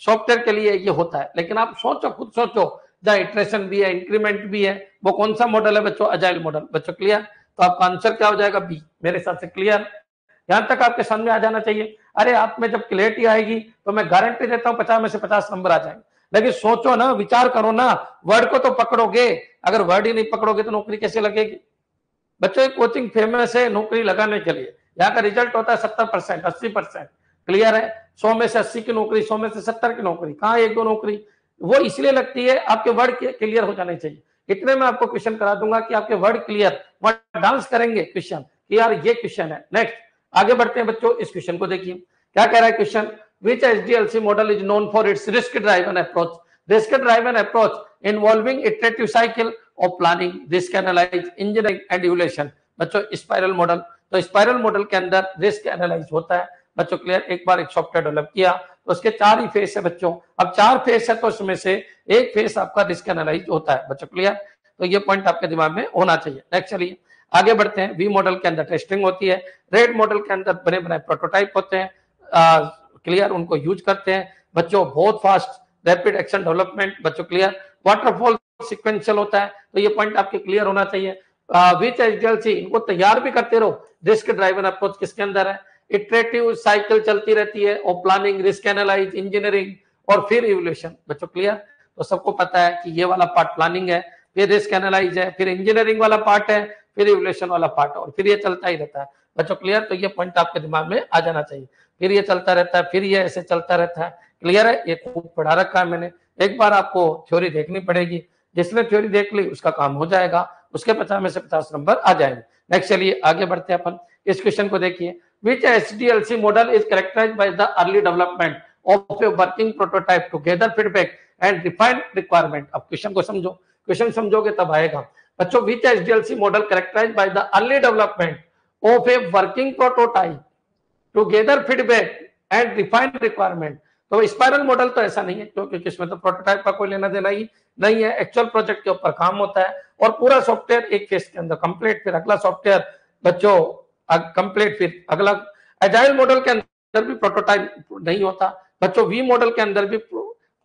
A: सॉफ्टवेयर के लिए ये होता है, लेकिन आप सोचो, खुद सोचो, जहाँ इटरेशन भी है, इंक्रीमेंट भी है, वो कौन सा मॉडल है बच्चों, अजाइल मॉडल बच्चों, क्लियर। तो आपका आंसर क्या हो जाएगा, बी मेरे हिसाब से, क्लियर। यहां तक आपके सामने आ जाना चाहिए। अरे आप में जब क्लियरिटी आएगी तो मैं गारंटी देता हूँ 50 में से 50 नंबर आ जाएंगे। लेकिन सोचो ना, विचार करो ना, वर्ड को तो पकड़ोगे, अगर वर्ड ही नहीं पकड़ोगे तो नौकरी कैसे लगेगी। बच्चों कोचिंग फेमस है नौकरी लगाने के लिए, यहाँ का रिजल्ट होता है 70%, 80%, क्लियर है। 100 में से 80 की नौकरी, 100 में से 70 की नौकरी, कहाँ एक दो नौकरी, वो इसलिए लगती है आपके वर्ड क्लियर हो जाने चाहिए। इतने में आपको क्वेश्चन करा दूंगा कि आपके वर्ड क्लियर, वर्ड डांस करेंगे क्वेश्चन कि यार ये क्वेश्चन है। नेक्स्ट आगे बढ़ते हैं बच्चों, इस क्वेश्चन को देखिए क्या कह रहा है question. Which HDLC model is known for its risk driven approach. Risk driven approach involving iterative cycle of planning, risk analyze, engineering and evolution. बच्चों स्पाइरल मॉडल, तो स्पाइरल मॉडल के अंदर रिस्क एनालाइज होता है बच्चों, क्लियर। एक बार एक software develop किया तो उसके 4 ही फेस है बच्चों। अब 4 फेस है तो उसमें से एक फेस आपका रिस्क एनालाइज होता है बच्चों, क्लियर। तो ये पॉइंट आपके दिमाग में होना चाहिए। नेक्स्ट चलिए आगे बढ़ते हैं। वी मॉडल के अंदर टेस्टिंग होती है, रेड मॉडल के अंदर बने बनाए प्रोटोटाइप होते हैं, क्लियर, उनको यूज करते हैं बच्चों। बहुत फास्ट रैपिड एक्शन डेवलपमेंट बच्चों, क्लियर। वाटरफॉल सीक्वेंशियल होता है, तो ये पॉइंट आपके क्लियर होना चाहिए। विच एचडीएलसी, इनको तैयार भी करते रहो। रिस्क ड्राइवन अप्रोच किसके अंदर है, इटरेटिव साइकिल चलती रहती है और प्लानिंग, रिस्क एनालाइज, इंजीनियरिंग और फिर इवोल्यूशन बच्चों, क्लियर। तो सबको पता है कि ये वाला पार्ट प्लानिंग है, फिर रिस्क एनालाइज है, फिर इंजीनियरिंग वाला पार्ट है, फिर इवोल्यूशन वाला पार्ट, और फिर ये चलता ही रहता है बच्चों, क्लियर। तो ये पॉइंट आपके दिमाग में आ जाना चाहिए। फिर ये चलता रहता है, फिर ये ऐसे चलता रहता है, क्लियर है। ये खूब पढ़ा रखा है मैंने, एक बार आपको थ्योरी देखनी पड़ेगी, जिसने थ्योरी देख ली उसका काम हो जाएगा, उसके 50 में से 50 नंबर आ जाएंगे। नेक्स्ट चलिए आगे बढ़ते हैं अपन, इस क्वेश्चन को देखिए। Which HDLC model is characterized by the early development of a working prototype to gather feedback and refine requirement. अब क्वेश्चन को समझो, क्वेश्चन समझोगे तब आएगा बच्चों। Which HDLC model characterized by the early development of a working prototype to gather feedback and refine requirement. तो spiral model तो ऐसा नहीं है, क्योंकि इसमें तो प्रोटोटाइप का कोई लेना देना ही नहीं है, एक्चुअल प्रोजेक्ट के ऊपर काम होता है और पूरा सॉफ्टवेयर एक फेज के अंदर कंप्लीट, फिर अगला सॉफ्टवेयर बच्चों कंप्लीट, फिर अगला। एजाइल मॉडल के अंदर भी प्रोटोटाइप नहीं होता बच्चों, वी मॉडल के अंदर भी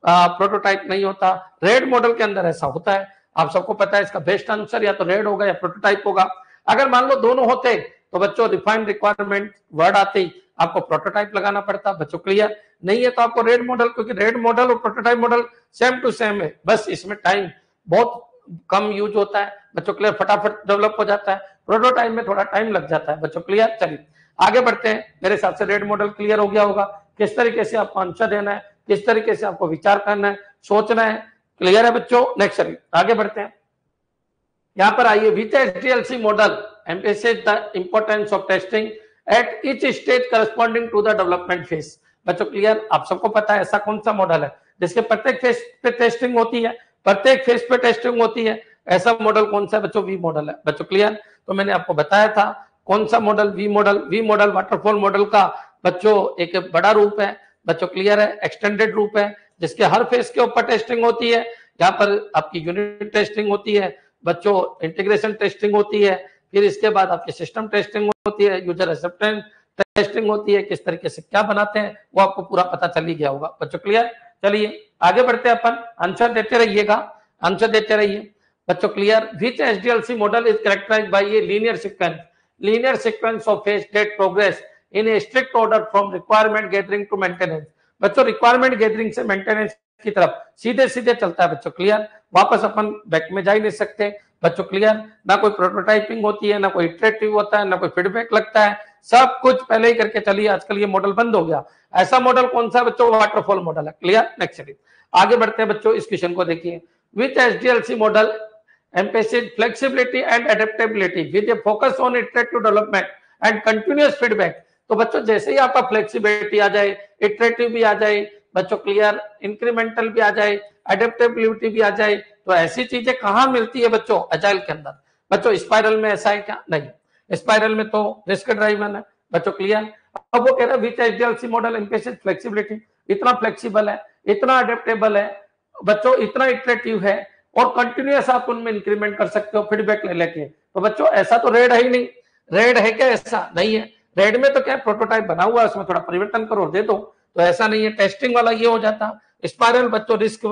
A: प्रोटोटाइप नहीं होता, रेड मॉडल के अंदर ऐसा होता है। आप सबको पता है इसका बेस्ट आंसर या तो रेड होगा या प्रोटोटाइप होगा। अगर मान लो दोनों होते तो बच्चों रिफाइंड रिक्वायरमेंट वर्ड आते ही आपको प्रोटोटाइप लगाना पड़ता बच्चों। क्लियर नहीं है तो आपको रेड मॉडल, क्योंकि रेड मॉडल और prototype model same to same है, बस इसमें टाइम बहुत कम यूज होता है बच्चों। क्लियर, फटाफट डेवलप हो जाता है, प्रोटोटाइप में थोड़ा टाइम लग जाता है बच्चों। क्लियर, चलिए आगे बढ़ते हैं। मेरे हिसाब से रेड मॉडल क्लियर हो गया होगा, किस तरीके से आपको आंसर देना है, किस तरीके से आपको विचार करना है, सोचना है। क्लियर है बच्चों, नेक्स्ट चलिए आगे बढ़ते हैं। यहां पर आइए, विच HDLC model emphasizes the importance of testing at each stage corresponding to the development phase। बच्चों क्लियर, आप सबको पता है ऐसा कौन सा मॉडल है जिसके प्रत्येक फेज पे टेस्टिंग होती है, प्रत्येक फेज पे टेस्टिंग होती है, ऐसा मॉडल कौन सा है बच्चों? वी मॉडल है बच्चों। क्लियर, तो मैंने आपको बताया था कौन सा model? V model. V model waterfall model का बच्चों एक बड़ा रूप है बच्चों। क्लियर है, एक्सटेंडेड रूप है जिसके हर फेज के ऊपर टेस्टिंग होती है। यहाँ पर आपकी यूनिट टेस्टिंग होती है बच्चों, इंटीग्रेशन टेस्टिंग होती है, फिर इसके बाद आपकी सिस्टम टेस्टिंग होती है, यूजर एक्सेप्टेंस टेस्टिंग होती है, किस तरीके से क्या बनाते हैं वो आपको पूरा पता चल ही गया होगा बच्चों। क्लियर, चलिए आगे बढ़ते हैं अपन, आंसर देते रहिएगा, आंसर देते रहिए बच्चों। Clear, which HDLC model is characterized by a linear sequence of phase state progress in a strict order from requirement gathering to maintenance. बच्चों रिक्वायरमेंट गैदरिंग से मेंटेनेंस की तरफ सीधे सीधे चलता है बच्चों। क्लियर, वापस अपन बैक में जा ही नहीं सकते बच्चों। क्लियर, ना कोई प्रोटोटाइपिंग होती है, ना कोई इटरेटिव होता है, ना कोई फीडबैक लगता है, सब कुछ पहले ही करके चलिए। आजकल ये मॉडल बंद हो गया। ऐसा मॉडल कौन सा बच्चों? वाटरफॉल मॉडल है। क्लियर, नेक्स्ट चलिए आगे बढ़ते हैं बच्चों। इस क्वेश्चन को देखिए, which HDLC model emphasizes flexibility and adaptability with a focus on iterative development and continuous feedback। तो बच्चों जैसे ही आपका फ्लेक्सिबिलिटी आ जाए, इटरेटिव भी आ जाए बच्चों, क्लियर, इंक्रीमेंटल भी आ जाए, एडेप्टेबिलिटी भी आ जाए, तो ऐसी चीजें कहां मिलती है बच्चों? अजाइल के अंदर बच्चों। स्पाइरल में ऐसा है क्या? नहीं, स्पाइरल में तो रिस्क ड्राइवन है बच्चों। क्लियर, अब वो कह रहा है विच एचडीएलसी मॉडल एम्फेसाइज फ्लेक्सिबिलिटी, इतना फ्लेक्सिबल है, इतना अडेप्टेबल है बच्चों, इतना इटरेटिव है और कंटिन्यूअस आप उनमें इंक्रीमेंट कर सकते हो फीडबैक ले लेके। तो बच्चों ऐसा तो रेड है ही नहीं। रेड है क्या? ऐसा नहीं है। रेड में तो क्या प्रोटोटाइप बना हुआ है, उसमें थोड़ा परिवर्तन करो दे दो, तो ऐसा नहीं है। टेस्टिंग वाला ये हो जाता। स्पाइरल बच्चों रिस्क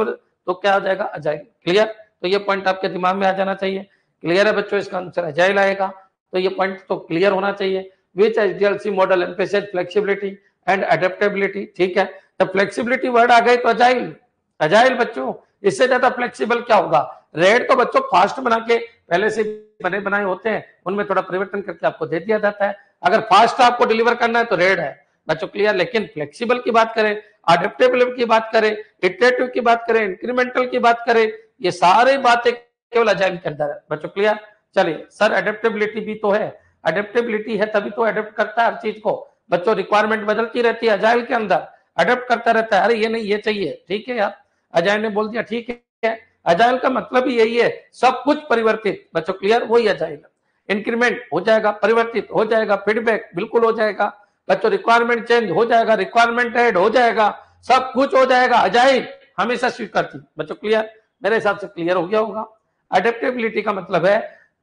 A: तो क्या आ जाएगा? अजाइल। क्लियर, तो ये पॉइंट आपके दिमाग में आ जाना चाहिए। क्लियर है बच्चों, इसका आंसर अजाइल आएगा, तो ये पॉइंट तो क्लियर होना चाहिए। Which HDLC model emphasize flexibility and adaptability. ठीक है, तो फ्लेक्सिबिलिटी वर्ड आ गई तो अजाइल। अजाइल बच्चों, इससे ज्यादा फ्लेक्सिबल क्या होगा? रेड तो बच्चों फास्ट बना के पहले से बने बनाए होते हैं, उनमें थोड़ा परिवर्तन करके आपको दे दिया जाता है। अगर फास्ट आपको डिलीवर करना है तो रेड है बच्चों। क्लियर, लेकिन फ्लेक्सिबल की बात करें, अडेप्टेबल की बात करें, इटरेटिव की बात करें, इंक्रीमेंटल की बात करें, ये सारी बातें केवल अजाइल के अंदर है बच्चों। क्लियर, चलिए सर एडेप्टेबिलिटी भी तो है, एडेप्टेबिलिटी है तभी तो एडेप्ट करता है हर चीज को बच्चों। रिक्वायरमेंट बदलती रहती है अजाइल के अंदर, अडेप्ट करता रहता है। अरे ये नहीं ये चाहिए, ठीक है यार, अजाइल ने बोल दिया ठीक है। अजाइल का मतलब ही यही है, सब कुछ परिवर्तित बच्चों। क्लियर, वही अजाइल। इंक्रीमेंट हो जाएगा, परिवर्तित हो जाएगा, फीडबैक बिल्कुल हो जाएगा बच्चों, रिक्वायरमेंट चेंज हो जाएगा, रिक्वायरमेंट ऐड हो जाएगा, सब कुछ हो जाएगा। अजाइल हमेशा स्वीकारती बच्चों। क्लियर, मेरे हिसाब से क्लियर हो गया होगा। अडेप्टेबिलिटी का मतलब है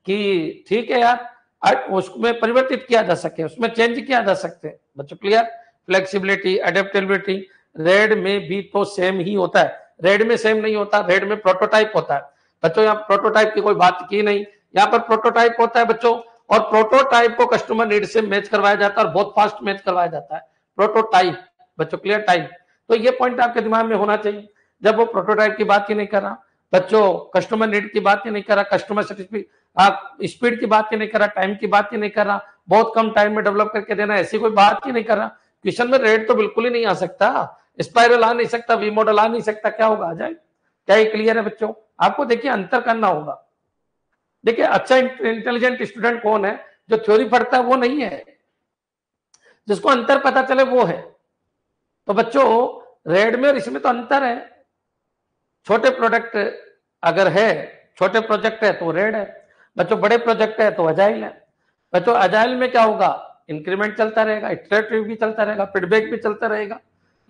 A: कि ठीक है यार, उसमें परिवर्तित किया जा सके, उसमें चेंज किया जा सकते हैं बच्चों। क्लियर, फ्लेक्सिबिलिटी, अडेप्टेबिलिटी रेड में भी तो सेम ही होता है। रेड में सेम नहीं होता, रेड में प्रोटोटाइप होता है बच्चों। यहाँ प्रोटोटाइप की कोई बात की नहीं, यहाँ पर प्रोटोटाइप होता है बच्चों, और प्रोटोटाइप को कस्टमर नीड से मैच करवाया जाता है और बहुत फास्ट मैच करवाया जाता है प्रोटोटाइप बच्चों। क्लियर, टाइप, तो ये पॉइंट आपके दिमाग में होना चाहिए। जब वो प्रोटोटाइप की बात ही नहीं कर रहा बच्चों, कस्टमर नीड की बात ही नहीं कर रहा, कस्टमर स्पीड की बात ही नहीं कर रहा, टाइम की बात ही नहीं कर रहा, बहुत कम टाइम में डेवलप करके देना, ऐसी कोई बात ही नहीं कर रहा। क्वेश्चन में रेड तो बिल्कुल ही नहीं आ सकता, स्पाइरल आ नहीं सकता, वी मॉडल आ नहीं सकता, क्या होगा? आ जाए। क्या ये क्लियर है बच्चों? आपको देखिए अंतर करना होगा। देखिए अच्छा इंटेलिजेंट स्टूडेंट कौन है? जो थ्योरी पढ़ता है वो नहीं है, जिसको अंतर पता चले वो है। तो बच्चों रेड में और इसमें तो अंतर है। छोटे प्रोडक्ट अगर है, छोटे प्रोजेक्ट है तो रेड है बच्चों, बड़े प्रोजेक्ट है तो अजाइल है बच्चों। अजाइल में क्या होगा, इंक्रीमेंट चलता रहेगा, इटरेटिव भी चलता रहेगा, फीडबैक भी चलता रहेगा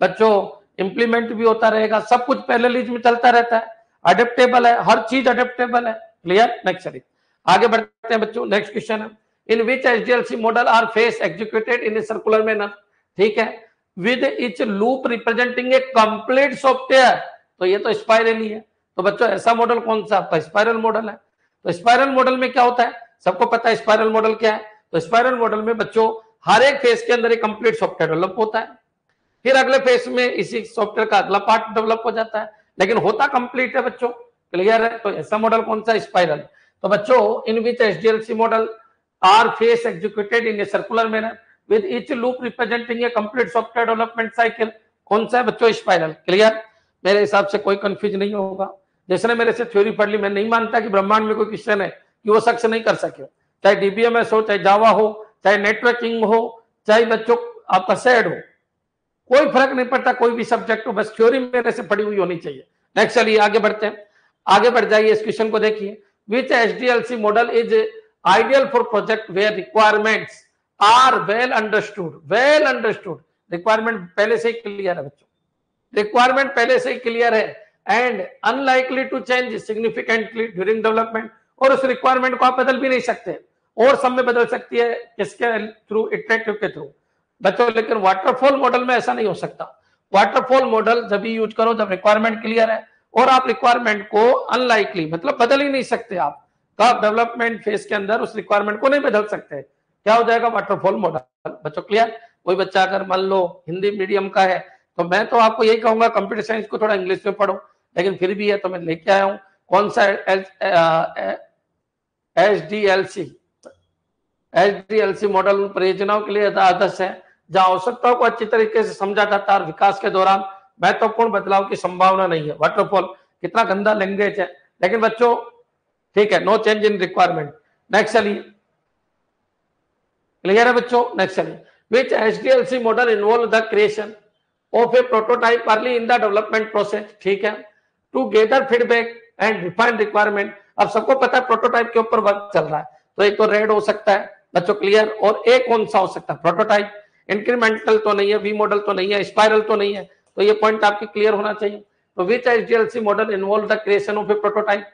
A: बच्चों, इंप्लीमेंट भी होता रहेगा, सब कुछ पैरेलल में चलता रहता है, अडेप्टेबल है, हर चीज अडेप्टेबल है। क्लियर? नेक्स्ट चलिए आगे बढ़ते हैं बच्चों। नेक्स्ट क्वेश्चन है, in which HDLC model are phase executed in a circular manner. ठीक है, with each loop representing a complete software, तो ये तो स्पाइरल ही है। तो बच्चों ऐसा मॉडल कौन सा आपका स्पाइरल मॉडल है। तो स्पाइरल मॉडल में क्या होता है, सबको पता है स्पाइरल मॉडल क्या है। तो स्पाइरल मॉडल में बच्चों हर एक फेज के अंदर एक कंप्लीट सॉफ्टवेयर डेवलप होता है, फिर अगले फेज में इसी सॉफ्टवेयर का अगला पार्ट डेवलप हो जाता है, लेकिन होता कंप्लीट है बच्चों। क्लियर है? तो ऐसा मॉडल कौन सा, स्पाइरल। तो बच्चों in which HDLC model are phase executed in a circular manner with each loop representing a complete software development cycle, कौन सा है बच्चों, स्पाइरल। क्लियर? मेरे हिसाब से कोई कंफ्यूज नहीं होगा। जिसने मेरे से थ्योरी पढ़ ली, मैं नहीं मानता कि ब्रह्मांड में कोई क्वेश्चन है कि वो शख्स नहीं कर सके, चाहे डीबीएमएस हो, चाहे जावा हो, चाहे नेटवर्किंग हो, चाहे बच्चों आपका सेड हो, कोई फर्क नहीं पड़ता, कोई भी सब्जेक्ट हो, बस थ्योरी मेरे से पढ़ी हुई होनी चाहिए। नेक्स्ट चलिए आगे बढ़ते हैं, आगे बढ़ जाइए, इस क्वेश्चन को देखिए। Which HDLC model is ideal for project where requirements are well understood. Well understood, requirement पहले से ही क्लियर है बच्चों, रिक्वायरमेंट पहले से ही क्लियर है, and unlikely to change significantly during development, और उस रिक्वायरमेंट को आप बदल भी नहीं सकते, और सब में बदल सकती है किसके थ्रू, इटरेटिव के थ्रू बच्चों। लेकिन वाटरफॉल मॉडल में ऐसा नहीं हो सकता। वाटरफॉल मॉडल जब भी यूज करो जब रिक्वायरमेंट क्लियर है, और आप रिक्वायरमेंट को अनलाइकली मतलब बदल ही नहीं सकते, आप कब डेवलपमेंट फेज के अंदर उस रिक्वायरमेंट को नहीं बदल सकते, क्या हो जाएगा, वाटरफॉल मॉडल बच्चों। क्लियर? कोई बच्चा अगर मान लो हिंदी मीडियम का है, तो मैं तो आपको यही कहूंगा कंप्यूटर साइंस को थोड़ा इंग्लिश में पढ़ो, लेकिन फिर भी है तो मैं लेके आया हूं कौन सा एचडीएलसी मॉडल उन परियोजनाओं के लिए आदर्श है जहां आवश्यकताओं को अच्छी तरीके से समझा जाता है और विकास के दौरान महत्वपूर्ण बदलाव की संभावना नहीं है। वाटरफॉल कितना गंदा लैंग्वेज है, लेकिन बच्चों ठीक है, no change in requirement. Next चलिए, क्लियर है बच्चों? नेक्स्ट चलिए, which HDLC model involve the creation of a prototype early in the development process. ठीक है, to gather feedback and define requirement. अब सबको पता है प्रोटोटाइप के ऊपर वर्क चल रहा है, तो एक तो रेड हो सकता है बच्चों, क्लियर, और एक कौन सा हो सकता है, प्रोटोटाइप। इंक्रीमेंटल तो नहीं है, वी मॉडल तो नहीं है, स्पाइरल तो नहीं है, तो ये पॉइंट आपकी क्लियर होना चाहिए। तो which HDLC model involve the creation of a prototype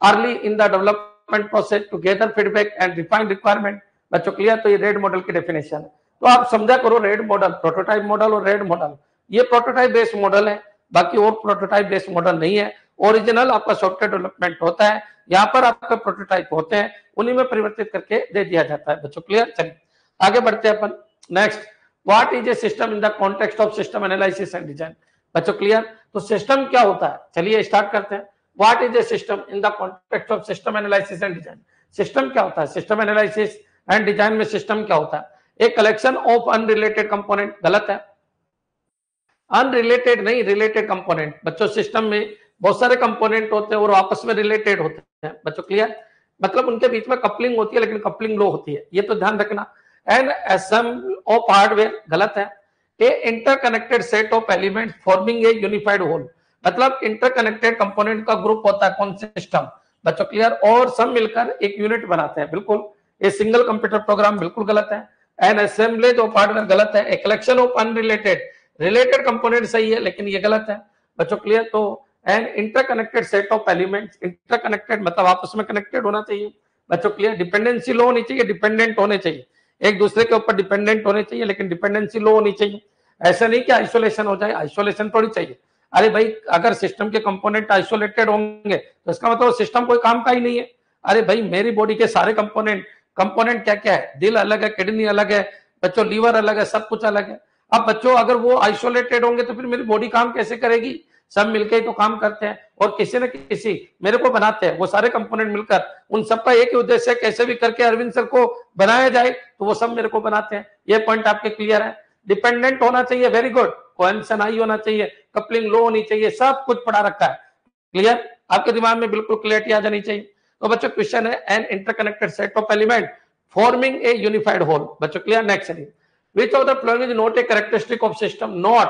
A: early in the development process to gather feedback and define requirement बच्चों। क्लियर? तो ये रेड मॉडल की डेफिनेशन है। तो आप समझा करो, रेड मॉडल, प्रोटोटाइप मॉडल और रेड मॉडल, ये प्रोटोटाइप बेस्ड मॉडल है, बाकी और प्रोटोटाइप बेस्ड मॉडल नहीं है। ओरिजिनल आपका सॉफ्टवेयर डेवलपमेंट होता है, यहाँ पर आपका प्रोटोटाइप होते हैं, उन्हीं में परिवर्तित करके दे दिया जाता है बच्चों। क्लियर? चलिए आगे बढ़ते हैं अपन। Next, what is a system in the context of system analysis and design बच्चों। क्लियर? तो सिस्टम क्या होता है, चलिए स्टार्ट करते हैं। What is a system in the context of system analysis and design. System क्या होता है, सिस्टम एनालिसिस एंड डिजाइन में सिस्टम क्या होता है, एक कलेक्शन ऑफ अनरिलेटेड कंपोनेंट। गलत है, अनरिलेटेड नहीं, रिलेटेड कंपोनेंट बच्चों। सिस्टम में बहुत सारे कंपोनेंट होते हैं और आपस में रिलेटेड होते हैं बच्चों। क्लियर? मतलब उनके बीच में कपलिंग होती है, लेकिन कपलिंग लो होती है, ये तो ध्यान रखना। एंड असेंबल ऑफ हार्डवेयर, गलत है। A interconnected set of element forming a unified whole, मतलब इंटरकनेक्टेड कंपोनेंट का ग्रुप होता है कौन, सिस्टम बच्चों। क्लियर? और सब मिलकर एक यूनिट बनाते हैं, बिल्कुल। ए सिंगल कंप्यूटर प्रोग्राम, बिल्कुल गलत है। एन असेंबलेज ऑफ हार्डवेयर, गलत है। A collection of unrelated, related component सही है, लेकिन ये गलत है बच्चों। क्लियर? तो an interconnected set of elements, interconnected मतलब आपस में कनेक्टेड होना चाहिए बच्चों। क्लियर? डिपेंडेंसी लो होनी चाहिए, डिपेंडेंट होने चाहिए, एक दूसरे के ऊपर डिपेंडेंट होने चाहिए, लेकिन डिपेंडेंसी लो होनी चाहिए। ऐसा नहीं कि आइसोलेशन हो जाए, आइसोलेशन थोड़ी चाहिए। अरे भाई, अगर सिस्टम के कंपोनेंट आइसोलेटेड होंगे तो इसका मतलब सिस्टम कोई काम का ही नहीं है। अरे भाई, मेरी बॉडी के सारे कंपोनेंट क्या क्या है, दिल अलग है, किडनी अलग है बच्चों, लीवर अलग है, सब कुछ अलग है। अब बच्चों अगर वो आइसोलेटेड होंगे तो फिर मेरी बॉडी काम कैसे करेगी, सब मिलकर ही तो काम करते हैं, और किसी न किसी मेरे को बनाते हैं, वो सारे कंपोनेंट मिलकर, उन सबका एक ही उद्देश्य है, कैसे भी करके अरविंद सर को बनाया जाए, तो वो सब मेरे को बनाते हैं। ये पॉइंट आपके क्लियर है? डिपेंडेंट होना चाहिए, वेरी गुड। कोहेरेंस हाई होना चाहिए, कपलिंग लो होनी चाहिए, सब कुछ पढ़ा रखा है। क्लियर? आपके दिमाग में बिल्कुल क्लियरिटी आ जानी चाहिए। तो बच्चों क्वेश्चन है, an interconnected set of element forming a unified whole बच्चों। Clear? Next, which of the following is not a characteristic of system, not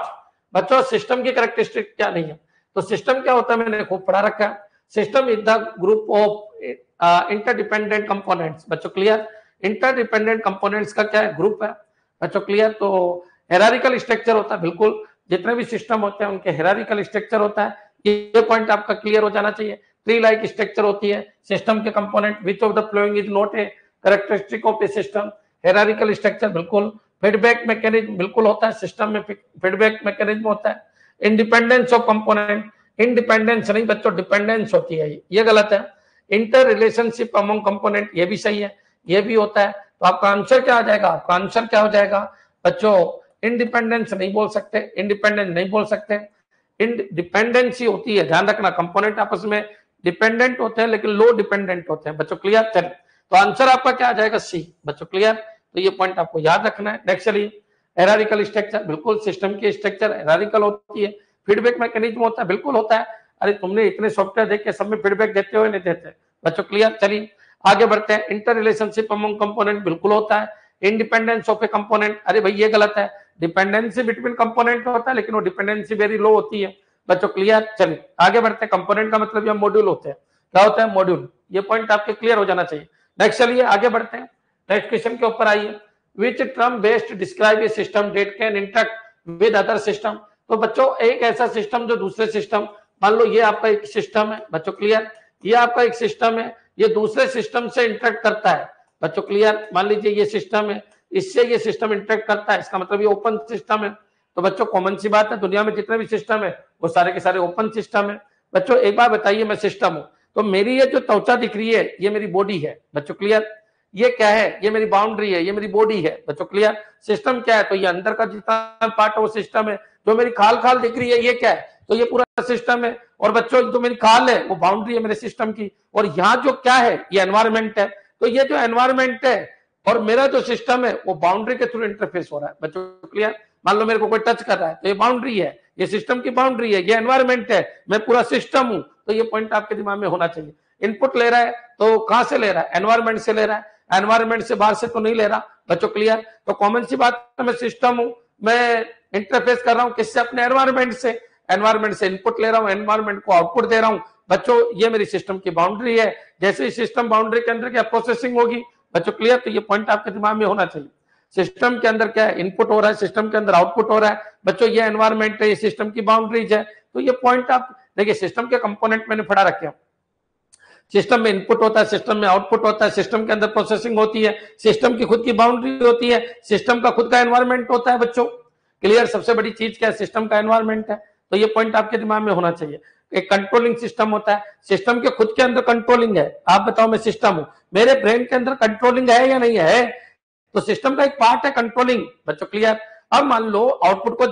A: बच्चों सिस्टम की कैरेक्टरिस्टिक क्या नहीं है? तो सिस्टम क्या होता है मैंने खूब पढ़ा रखा है। System is the group of interdependent components. बच्चों क्लियर? इंटरडिपेंडेंट कंपोनेंट्स का क्या है? ग्रुप है। बच्चों क्लियर? तो हायरार्किकल स्ट्रक्चर होता है, बिल्कुल जितने भी सिस्टम होते हैं उनके हायरार्किकल स्ट्रक्चर होता है। ये पॉइंट आपका क्लियर हो जाना चाहिए। ट्री लाइक स्ट्रक्चर होती है सिस्टम के component. Which of the following is not a characteristic of a system? Hierarchical structure बिल्कुल। फीडबैक मैकेनिज्म बिल्कुल होता है, सिस्टम में फीडबैक मैकेनिज्म होता है। इंडिपेंडेंस ऑफ कंपोनेंट, इंडिपेंडेंस नहीं बच्चों, डिपेंडेंस होती है, ये गलत है। इंटर रिलेशनशिप अमंग कंपोनेंट, ये भी सही है, ये भी होता है। तो आपका आंसर क्या आ जाएगा? आपका आंसर क्या हो जाएगा बच्चों? इंडिपेंडेंस नहीं बोल सकते, इंडिपेंडेंट नहीं बोल सकते। डिपेंडेंसी होती है, ध्यान रखना, कंपोनेंट आपस में डिपेंडेंट होते हैं लेकिन लो डिपेंडेंट होते हैं। बच्चों क्लियर? चलिए, तो आंसर आपका क्या आ जाएगा? सी। बच्चों क्लियर? तो ये पॉइंट आपको याद रखना है। नेक्स्ट चलिए, हायरार्किकल स्ट्रक्चर, बिल्कुल सिस्टम की स्ट्रक्चर हायरार्किकल होती है। फीडबैक मैकेनिज्म होता है, बिल्कुल होता है। अरे तुमने इतने सॉफ्टवेयर देखे, सब में फीडबैक देते हो नहीं देते? बच्चों क्लियर? चलिए आगे बढ़ते हैं। इंटर रिलेशनशिप अमंग कंपोनेंट, बिल्कुल होता है। इंडिपेंडेंस ऑफ ए कंपोनेंट, अरे भाई ये गलत है। डिपेंडेंसी बिटवीन कंपोनेंट होता है लेकिन वो डिपेंडेंसी वेरी लो होती है। बच्चों क्लियर? चलिए आगे बढ़ते हैं। कंपोनेंट का मतलब ये मॉड्यूल होते हैं। क्या होता है? मॉड्यूल। ये पॉइंट आपके क्लियर हो जाना चाहिए। नेक्स्ट चलिए आगे बढ़ते हैं, नेक्स्ट क्वेश्चन के ऊपर आइए। Which term based describe A system that can interact with other system? तो बच्चों एक ऐसा सिस्टम जो दूसरे सिस्टम, मान लो ये आपका एक सिस्टम है। बच्चों क्लियर? ये आपका एक सिस्टम है, ये दूसरे सिस्टम से इंटरेक्ट करता है। बच्चों क्लियर? मान लीजिए ये सिस्टम है, इससे ये सिस्टम इंटरेक्ट करता है, इसका मतलब ये ओपन सिस्टम है। तो बच्चों कॉमन सी बात है, दुनिया में जितने भी सिस्टम है वो सारे के सारे ओपन सिस्टम है। बच्चों एक बार बताइए, मैं सिस्टम हूं तो मेरी ये जो त्वचा दिख रही है ये मेरी बॉडी है। बच्चों क्लियर? ये क्या है? ये मेरी बाउंड्री है, ये मेरी बॉडी है। बच्चों क्लियर? सिस्टम क्या है? तो ये अंदर का जितना पार्ट है वो सिस्टम है। जो मेरी खाल खाल दिख रही है ये क्या है? तो ये पूरा सिस्टम है। और बच्चों जो मेरी खाल है वो बाउंड्री है मेरे सिस्टम की। और यहाँ जो क्या है? ये एनवायरमेंट है। तो ये जो एनवायरमेंट है और मेरा जो सिस्टम है वो बाउंड्री के थ्रू इंटरफेस हो रहा है। बच्चों क्लियर? मान लो मेरे को कोई टच कर रहा है तो ये बाउंड्री है, ये सिस्टम की बाउंड्री है, ये एनवायरमेंट है, मैं पूरा सिस्टम हूं। तो ये पॉइंट आपके दिमाग में होना चाहिए। इनपुट ले रहा है तो कहां से ले रहा है? एनवायरमेंट से ले रहा है, एनवायरमेंट से बाहर से तो नहीं ले रहा। बच्चों क्लियर? तो कॉमन सी बात है, मैं सिस्टम हूं, मैं इंटरफेस कर रहा हूं किससे? अपने एनवायरमेंट से। एनवायरमेंट से इनपुट ले रहा हूं, एनवायरमेंट को आउटपुट दे रहा हूं। बच्चों ये मेरी सिस्टम की बाउंड्री है। जैसे ही सिस्टम बाउंड्री के अंदर क्या प्रोसेसिंग होगी? बच्चों क्लियर? तो ये पॉइंट आपके दिमाग में होना चाहिए। सिस्टम के अंदर क्या है? इनपुट हो रहा है, सिस्टम के अंदर आउटपुट हो रहा है। बच्चों ये एनवायरमेंट है, ये सिस्टम की बाउंड्रीज है। तो ये पॉइंट आप देखिए, सिस्टम के कंपोनेंट मैंने पढ़ा रखे हैं। सिस्टम में इनपुट होता है, सिस्टम में आउटपुट होता है, सिस्टम के अंदर प्रोसेसिंग होती है, सिस्टम की खुद की बाउंड्री होती है, सिस्टम का खुद का एनवायरमेंट होता है। बच्चों क्लियर? सबसे बड़ी चीज क्या है? सिस्टम का एनवायरमेंट है। तो ये पॉइंट आपके दिमाग में होना चाहिए। एक कंट्रोलिंग सिस्टम होता है, सिस्टम के खुद के अंदर कंट्रोलिंग है। आप बताओ, मैं सिस्टम हूं, मेरे ब्रेन के अंदर कंट्रोलिंग है या नहीं है? तो सिस्टम का एक पार्ट है कंट्रोलिंग। बच्चों क्लियर? अब मान लो आउटपुट को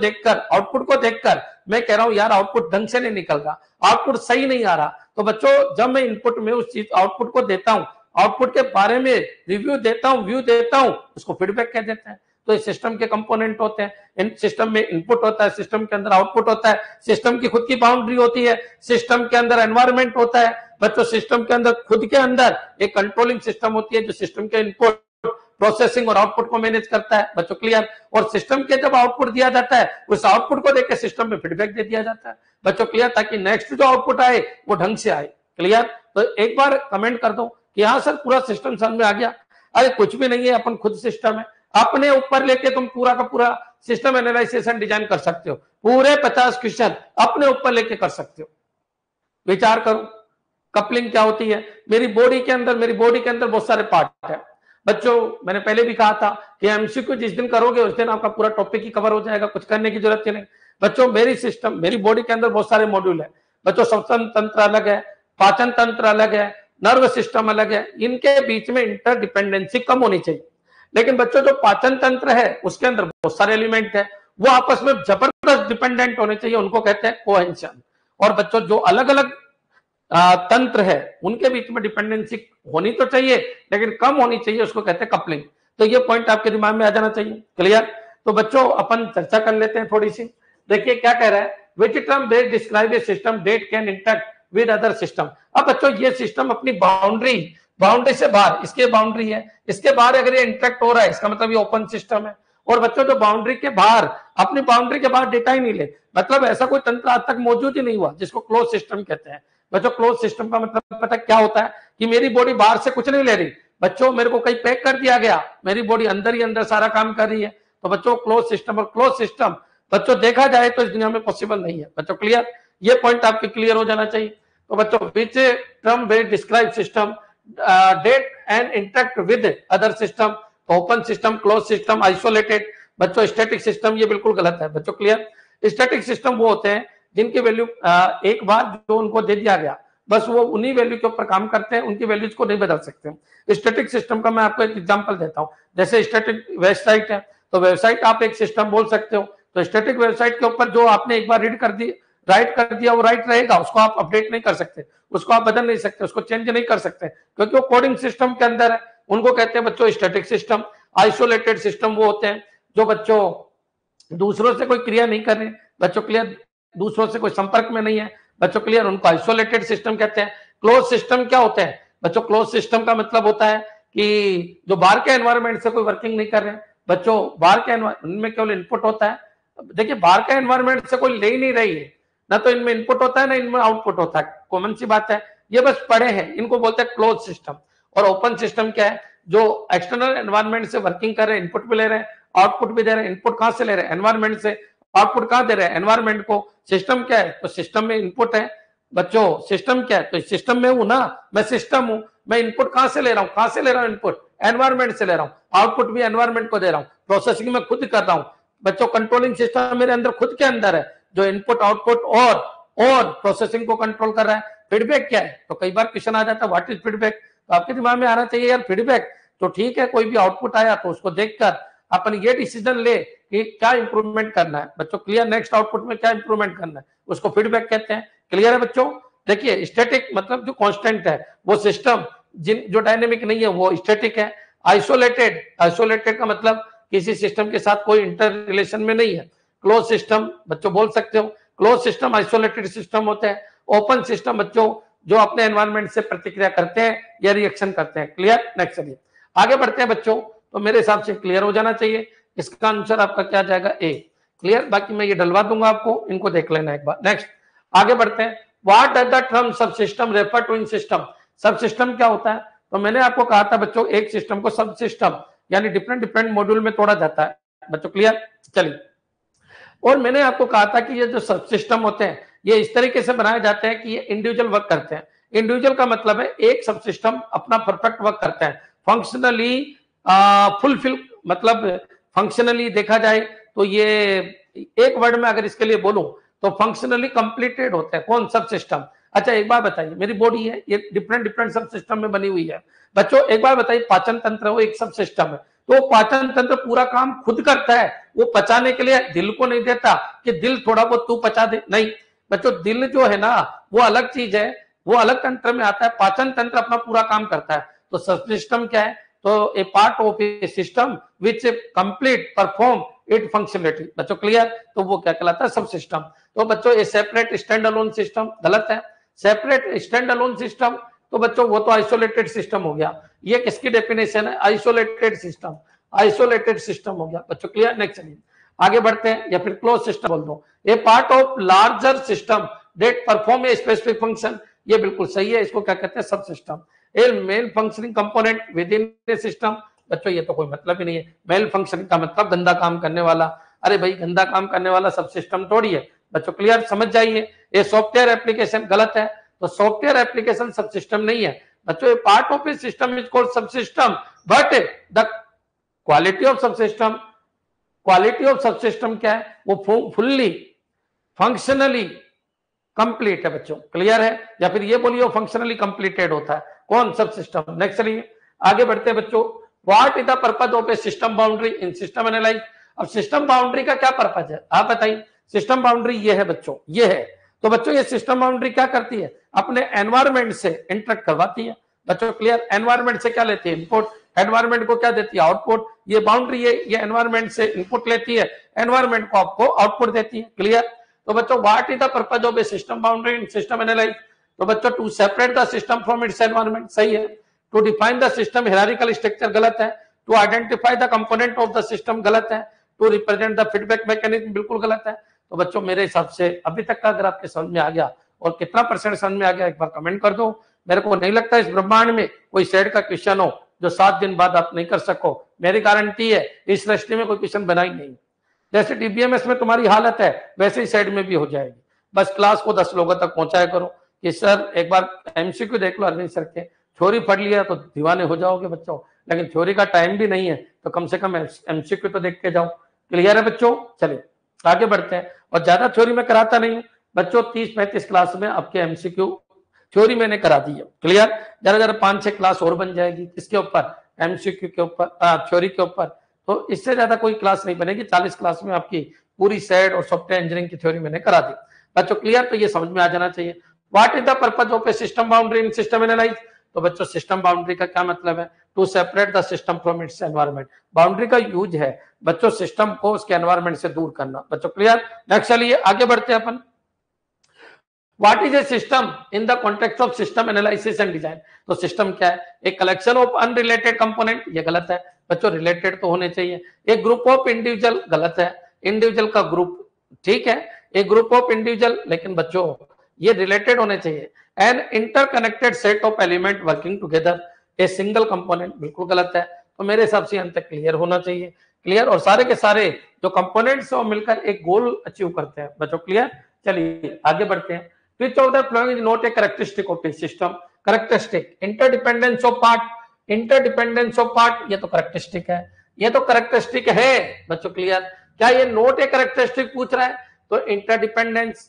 A: देखकर मैं कह रहा हूं यार आउटपुट ढंग से नहीं निकल रहा, आउटपुट सही नहीं आ रहा। तो बच्चों जब मैं इनपुट में उस चीज आउटपुट को देता हूं, आउटपुट के बारे में रिव्यू देता हूं, व्यू देता हूं, उसको फीडबैक कह देते हैं। तो ये सिस्टम के कंपोनेंट होते हैं। इन सिस्टम में इनपुट होता है, सिस्टम के अंदर आउटपुट होता है, सिस्टम की खुद की बाउंड्री होती है, सिस्टम के अंदर एनवायरमेंट होता है। बच्चों सिस्टम के अंदर खुद के अंदर एक कंट्रोलिंग सिस्टम होती है जो सिस्टम के इनपुट, प्रोसेसिंग और आउटपुट को मैनेज करता है। बच्चों क्लियर? और सिस्टम के जब आउटपुट दिया जाता है उस आउटपुट को देकर सिस्टम में फीडबैक दे दिया जाता है। बच्चों क्लियर? ताकि नेक्स्ट जो आउटपुट आए वो ढंग से आए। क्लियर? तो एक बार कमेंट कर दो कि हाँ सर पूरा सिस्टम समझ में आ गया। अरे कुछ भी नहीं है, अपन खुद सिस्टम है। अपने ऊपर लेके तुम पूरा का पूरा सिस्टम एनालिसिस एंड डिजाइन कर सकते हो। पूरे 50 क्वेश्चन अपने ऊपर लेके कर सकते हो। विचार करो, कपलिंग क्या होती है? मेरी बॉडी के अंदर बहुत सारे पार्ट है। बच्चों मैंने पहले भी कहा था कि एमसीक्यू जिस दिन करोगे उस दिन आपका पूरा टॉपिक ही कवर हो जाएगा, कुछ करने की जरूरत ही नहीं। बच्चों मेरी बॉडी के अंदर बहुत सारे मॉड्यूल है। बच्चों श्वसन तंत्र अलग है, पाचन तंत्र अलग है, नर्व सिस्टम अलग है। इनके बीच में इंटरडिपेंडेंसी कम होनी चाहिए। लेकिन बच्चों जो पाचन तंत्र है उसके अंदर बहुत सारे एलिमेंट है, वो आपस में जबरदस्त डिपेंडेंट होने चाहिए, उनको कहते हैं कोहेंशन। और बच्चों जो अलग अलग तंत्र है उनके बीच में डिपेंडेंसी होनी तो चाहिए लेकिन कम होनी चाहिए, उसको कहते हैं कपलिंग। तो ये पॉइंट आपके दिमाग में आ जाना चाहिए। क्लियर? तो बच्चों अपन चर्चा कर लेते हैं थोड़ी सी। देखिए क्या कह रहा है, which term based describe A system that can interact with other system. अब बच्चों ये सिस्टम अपनी बाउंड्री से बाहर, इसके बाउंड्री है, इसके बाहर अगर ये इंटरेक्ट हो रहा है इसका मतलब ये ओपन सिस्टम है। और बच्चों जो बाउंड्री के बाहर, अपनी बाउंड्री के बाहर डेटा ही नहीं ले, मतलब ऐसा कोई तंत्र आज तक मौजूद ही नहीं हुआ जिसको क्लोज सिस्टम कहते हैं। बच्चों क्लोज सिस्टम का मतलब पता क्या होता है कि मेरी बॉडी बाहर से कुछ नहीं ले रही, बच्चों मेरे को कहीं पैक कर दिया गया, मेरी बॉडी अंदर ही अंदर सारा काम कर रही है। तो बच्चों क्लोज सिस्टम, और क्लोज सिस्टम बच्चों देखा जाए तो इस दुनिया में पॉसिबल नहीं है। बच्चों क्लियर, ये पॉइंट आपके क्लियर हो जाना चाहिए। तो बच्चों which term we describe system that and interact with other system, open system, close system, isolated. बच्चों स्टैटिक सिस्टम ये बिल्कुल गलत है। बच्चों क्लियर, स्टैटिक सिस्टम वो होते हैं जिनकी वैल्यू एक बार जो उनको दे दिया गया बस वो उन्हीं वैल्यू के ऊपर काम करते हैं, उनकी वैल्यूज को नहीं बदल सकते। स्टैटिक सिस्टम का मैं आपको एक एग्जांपल देता हूं, जैसे स्टैटिक वेबसाइट है, तो वेबसाइट आप एक सिस्टम बोल सकते हो। तो स्टैटिक वेबसाइट के ऊपर जो आपने एक बार रीड कर दी, राइट कर दिया, वो राइट रहेगा, उसको आप अपडेट नहीं कर सकते, उसको आप बदल नहीं सकते, उसको चेंज नहीं कर सकते, क्योंकि वो कोडिंग सिस्टम के अंदर है। उनको कहते हैं बच्चों स्टैटिक सिस्टम। आइसोलेटेड सिस्टम वो होते हैं जो बच्चों दूसरों से कोई क्रिया नहीं कर रहे, बच्चों क्लियर, दूसरों से कोई संपर्क में नहीं है, बच्चों क्लियर, उनको आइसोलेटेड सिस्टम कहते हैं। क्लोज सिस्टम क्या होते हैं बच्चों? क्लोज सिस्टम का मतलब होता है कि जो बाहर के एनवायरनमेंट से कोई वर्किंग नहीं कर रहे हैं, बच्चों बाहर के एनवायरनमेंट में केवल इनपुट होता है। देखिए बाहर का एनवायरनमेंट से कोई ले ही नहीं रही है, ना तो इनमें इनपुट होता है ना इनमें आउटपुट होता है, कॉमन सी बात है, ये बस पड़े हैं, इनको बोलते हैं क्लोज सिस्टम। और ओपन सिस्टम क्या है? जो एक्सटर्नल एनवायरनमेंट से वर्किंग कर रहे हैं, इनपुट भी ले रहे हैं, आउटपुट भी दे रहे हैं। इनपुट कहां से ले रहे हैं? एनवायरनमेंट से। आउटपुट कहां दे रहे हैं? एनवायरनमेंट को। सिस्टम क्या है? तो सिस्टम में इनपुट है बच्चों, सिस्टम क्या है? तो सिस्टम में हूं ना, मैं सिस्टम हूं, मैं इनपुट कहां से ले रहा हूं? कहां से ले रहा हूं इनपुट? एनवायरनमेंट से ले रहा हूं। आउटपुट भी एनवायरनमेंट को दे रहा हूं। प्रोसेसिंग में खुद कर रहा हूं बच्चों, कंट्रोलिंग सिस्टम मेरे अंदर खुद के अंदर है, जो इनपुट आउटपुट और प्रोसेसिंग को कंट्रोल कर रहा है। फीडबैक क्या है? तो कई बार क्वेश्चन आ जाता है व्हाट इज फीडबैक, तो आपके दिमाग में आना चाहिए यार फीडबैक तो ठीक है, कोई भी आउटपुट आया तो उसको देखकर अपन ये डिसीजन ले कि क्या इंप्रूवमेंट करना है। बच्चों क्लियर, नेक्स्ट आउटपुट में क्या इंप्रूवमेंट करना है, उसको फीडबैक कहते हैं। क्लियर है बच्चों? देखिए स्टैटिक मतलब जो कांस्टेंट है वो सिस्टम, जो डायनेमिक नहीं है वो स्टैटिक है। आइसोलेटेड, आइसोलेटेड का मतलब किसी सिस्टम के साथ कोई इंटर रिलेशन में नहीं है। क्लोज सिस्टम बच्चों बोल सकते हो, क्लोज सिस्टम आइसोलेटेड सिस्टम होते हैं। ओपन सिस्टम बच्चों जो अपने एनवायरनमेंट से प्रतिक्रिया करते हैं या रिएक्शन करते हैं। क्लियर, नेक्स्ट चलिए आगे बढ़ते हैं बच्चों। तो मेरे हिसाब से क्लियर हो जाना चाहिए, इसका आंसर आपका क्या जाएगा? ए। क्लियर, बाकी मैं ये डलवा दूंगा आपको, इनको देख लेना एक बार। नेक्स्ट आगे बढ़ते हैं। What does the term sub system refer to in system? Sub system क्या होता है? तो मैंने आपको कहा था बच्चों एक सिस्टम को सब सिस्टम यानी डिफरेंट डिफरेंट मॉड्यूल में तोड़ा जाता है बच्चों। क्लियर, चलिए, और मैंने आपको कहा था कि ये जो सब सिस्टम होते हैं ये इस तरीके से बनाए जाते हैं कि ये इंडिविजुअल वर्क करते हैं। इंडिविजुअल का मतलब है एक सब सिस्टम अपना परफेक्ट वर्क करते हैं, फंक्शनली फुलफिल, मतलब फंक्शनली देखा जाए तो ये एक वर्ड में अगर इसके लिए बोलूं तो फंक्शनली कंप्लीटेड होते हैं। कौन? सब सिस्टम। अच्छा एक बार बताइए, मेरी बॉडी है ये डिफरेंट डिफरेंट सब सिस्टम में बनी हुई है बच्चों। एक बार बताइए, पाचन तंत्र वो एक सब सिस्टम है, तो पाचन तंत्र पूरा काम खुद करता है, वो पचाने के लिए दिल को नहीं देता कि दिल थोड़ा बहुत तू पचा दे, नहीं बच्चों, दिल जो है ना वो अलग चीज है, वो अलग तंत्र में आता है। पाचन तंत्र अपना पूरा काम करता है। तो सब सिस्टम क्या है? तो a part of a system which complete perform it functionality. बच्चों क्लियर, तो वो क्या कहलाता है? सब सिस्टम। तो बच्चों ये सेपरेट स्टैंड अलोन सिस्टम गलत है। सेपरेट स्टैंड अलोन सिस्टम तो बच्चों वो तो आइसोलेटेड सिस्टम हो गया। ये किसकी डेफिनेशन है? आइसोलेटेड सिस्टम, आइसोलेटेड सिस्टम हो गया बच्चों। क्लियर, नेक्स्ट चलिए आगे बढ़ते हैं, या फिर क्लोज सिस्टम बोल दो। A part of larger system that perform a specific function, ये बिल्कुल सही है, इसको क्या कहते हैं? Sub system. A malfunctioning component within a system, बच्चों ये तो कोई मतलब ही नहीं है। मेल फंक्शनिंग का मतलब गंदा काम करने वाला, अरे भाई गंदा काम करने वाला सब सिस्टम थोड़ी है बच्चों। क्लियर, समझ जाइए। ये सॉफ्टवेयर एप्लीकेशन गलत है, तो सॉफ्टवेयर एप्लीकेशन सब सिस्टम नहीं है बच्चों। Part of a system is called sub system, but the quality of sub system, quality of sub system क्या है? वो फुल्ली फंक्शनली कंप्लीट है बच्चों। क्लियर है, या फिर ये बोलिए फंक्शनली कंप्लीटेड होता है। कौन? सब सिस्टम। नेक्स्ट चलिए आगे बढ़ते हैं बच्चों। What is the purpose of a system boundary in system analyse? अब सिस्टम बाउंड्री का क्या पर्पज है आप बताइए? सिस्टम बाउंड्री ये है बच्चों, ये है। तो बच्चों ये सिस्टम बाउंड्री क्या करती है? अपने एनवायरमेंट से इंटरेक्ट करवाती है बच्चों। क्लियर, एनवायरमेंट से क्या लेती है? इनपुट। एनवायरमेंट को क्या देती है? आउटपुट। ये बाउंड्री है, ये एनवायरमेंट से इनपुट लेती है, एनवायरमेंट को आपको आउटपुट देती है। क्लियर, तो बच्चों what is the purpose of a system boundary in system analyse? तो बच्चों to separate the system from its environment, सही है। To define the system hierarchical structure, गलत है। To identify the component of the system, गलत है। To represent the feedback mechanism, बिल्कुल गलत है। तो बच्चों मेरे हिसाब से अभी तक का अगर आपके समझ में आ गया और कितना परसेंट समझ में आ गया एक बार कमेंट कर दो। मेरे को नहीं लगता इस ब्रह्मांड में कोई सेट का क्वेश्चन हो जो 7 दिन बाद आप नहीं कर सको। मेरी गारंटी है इस सृष्टि में कोई क्वेश्चन बना ही नहीं। जैसे डीबीएमएस में तुम्हारी हालत है वैसे ही सेट में भी हो जाएगी। बस क्लास को 10 लोगों तक पहुंचाया करो कि सर एक बार एमसीक्यू देख लो अरविंद सर के, थ्योरी पढ़ लिया तो दीवाने हो जाओगे बच्चों, लेकिन थ्योरी का टाइम भी नहीं है तो कम से कम एमसीक्यू तो देख के जाओ। क्लियर है बच्चों? चलिए आगे बढ़ते हैं। और ज्यादा थ्योरी में कराता नहीं हूँ बच्चों, 30-35 क्लास में आपके एमसीक्यू थ्योरी मैंने करा दी है। क्लियर? जरा जरा 5-6 क्लास और बन जाएगी किसके ऊपर? एमसीक्यू के ऊपर, थ्योरी के ऊपर। तो इससे ज्यादा कोई क्लास नहीं बनेगी। 40 क्लास में आपकी पूरी सेट और सॉफ्टवेयर इंजीनियरिंग की थ्योरी मैंने करा दी बच्चों। क्लियर? तो ये समझ में आ जाना चाहिए। What is the purpose of a system boundary in system analyse? तो बच्चों सिस्टम बाउंड्री का क्या मतलब है? To separate the system from its environment. Boundary का यूज है बच्चों सिस्टम को उसके एनवायरनमेंट से दूर करना बच्चों। क्लियर? नेक्स्ट चलिए आगे बढ़ते हैं अपन। What is a system in the context of system analysis and design? तो सिस्टम क्या है? एक कलेक्शन ऑफ अनरिलेटेड कंपोनेंट, ये गलत है बच्चों, रिलेटेड तो होने चाहिए। एक ग्रुप ऑफ इंडिविजुअल, गलत है, इंडिविजुअल का ग्रुप, ठीक है, एक ग्रुप ऑफ इंडिविजुअल, लेकिन बच्चों ये रिलेटेड होने चाहिए। An interconnected set of element working together, a single component, बिल्कुल गलत है। तो मेरे हिसाब से अंत तक क्लियर होना चाहिए। क्लियर? और सारे के सारे जो कंपोनेंट्स हैं वो मिलकर एक गोल अचीव करते हैं बच्चों। क्लियर? चलिए आगे बढ़ते हैं। Which of the following is not a characteristic of a system? Characteristic, interdependence of part, interdependence of part, ये तो characteristic है, ये तो characteristic है बच्चों। क्लियर? क्या ये नोट ए characteristic पूछ रहा है? तो interdependence,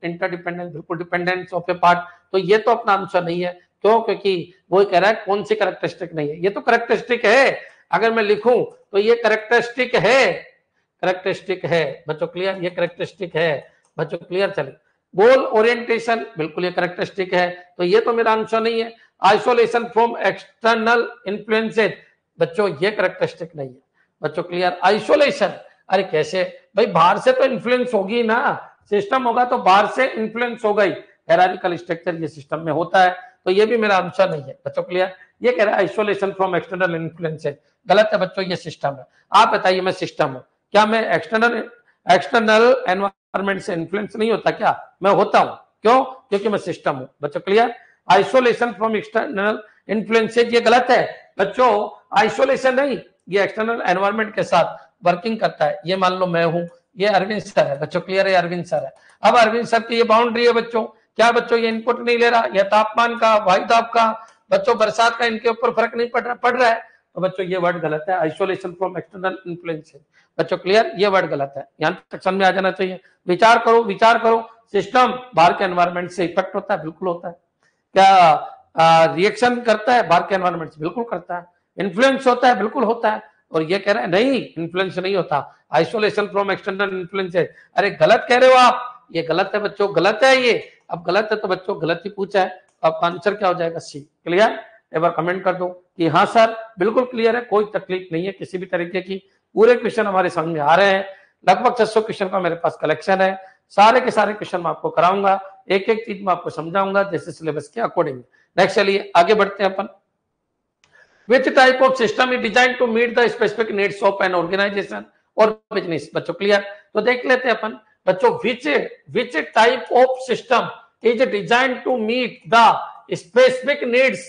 A: interdependence बिल्कुल dependence of a part, तो ये तो अपना आंसर नहीं है। क्यों? क्योंकि वो कह रहा है कौन सी characteristic नहीं है, ये तो characteristic है। अगर मैं लिखूं तो ये characteristic है, characteristic है बच्चों। क्लियर? ये characteristic है बच्चों। क्लियर? चलिए गोल ओरिएंटेशन, बिल्कुल ये कैरेक्टरिस्टिक है, तो ये तो मेरा आंसर नहीं है। आइसोलेशन फ्रॉम एक्सटर्नल इन्फ्लुएंसेस, बच्चों ये कैरेक्टरिस्टिक नहीं है बच्चों। क्लियर? आइसोलेशन, अरे कैसे भाई, बाहर से तो इन्फ्लुएंस होगी ना, सिस्टम होगा तो बाहर से इन्फ्लुएंस हो गई। हायरार्किकल स्ट्रक्चर ये सिस्टम में होता है, तो ये भी मेरा आंसर नहीं है बच्चों। क्लियर? ये कह रहा है आइसोलेशन फ्रॉम एक्सटर्नल इन्फ्लुएंसेस, गलत है बच्चों, ये सिस्टम है। आप बताइए मैं सिस्टम हूं क्या? मैं एक्सटर्नल एनवायरनमेंट से इन्फ्लुएंस नहीं होता क्या? मैं होता हूं। क्यों? क्योंकि मैं सिस्टम हूं बच्चों। Clear? Isolation from external influences ये गलत है बच्चों। आइसोलेशन नहीं, ये एक्सटर्नल एनवायरनमेंट के साथ वर्किंग करता है। ये मान लो मैं हूं, ये अरविंद सर है बच्चों। क्लियर है? अरविंद सर है। अब अरविंद सर की ये बाउंड्री है बच्चों। क्या बच्चों? ये इनपुट नहीं ले रहा, ये तापमान का, वायुदाब का, बच्चों बरसात का इनके ऊपर फर्क नहीं पड़ रहा है, तो बच्चों ये वर्ड गलत है, आइसोलेशन फ्रॉम एक्सटर्नल इन्फ्लुएंसेस बच्चों। क्लियर? ये वर्ड गलत है, यहां तक समझ में आ जाना चाहिए। विचार करो, विचार करो। सिस्टम बाहर के एनवायरनमेंट से इफेक्ट होता है, बिल्कुल होता है। क्या रिएक्शन करता है बाहर के एनवायरनमेंट से? बिल्कुल करता है। इन्फ्लुएंस होता है? बिल्कुल होता है। और ये कह रहे हैं नहीं, इन्फ्लुएंस नहीं होता, आइसोलेशन फ्रॉम एक्सटर्नल इन्फ्लुएंसेस। अरे गलत कह रहे हो आप, ये गलत है बच्चों, गलत है ये। अब गलत है तो बच्चों गलत ही पूछा है, आपका आंसर क्या हो जाएगा? सी। क्लियर? एक बार कमेंट कर दो कि हाँ सर बिल्कुल क्लियर है, कोई तकलीफ नहीं है किसी भी तरीके की। पूरे क्वेश्चन हमारे समझ में आ रहे हैं, लगभग 600 क्वेश्चन का मेरे पास कलेक्शन है। सारे के सारे क्वेश्चन मैं आपको कराऊंगा, एक एक चीज मैं आपको समझाऊंगा जैसे सिलेबस के अकॉर्डिंग। नेक्स्ट चलिए आगे बढ़ते हैं अपन। Which type of system is designed to meet the specific needs of an organization or business? बच्चों क्लियर? तो देख लेते हैं अपन बच्चों, which type of system is designed to meet the specific needs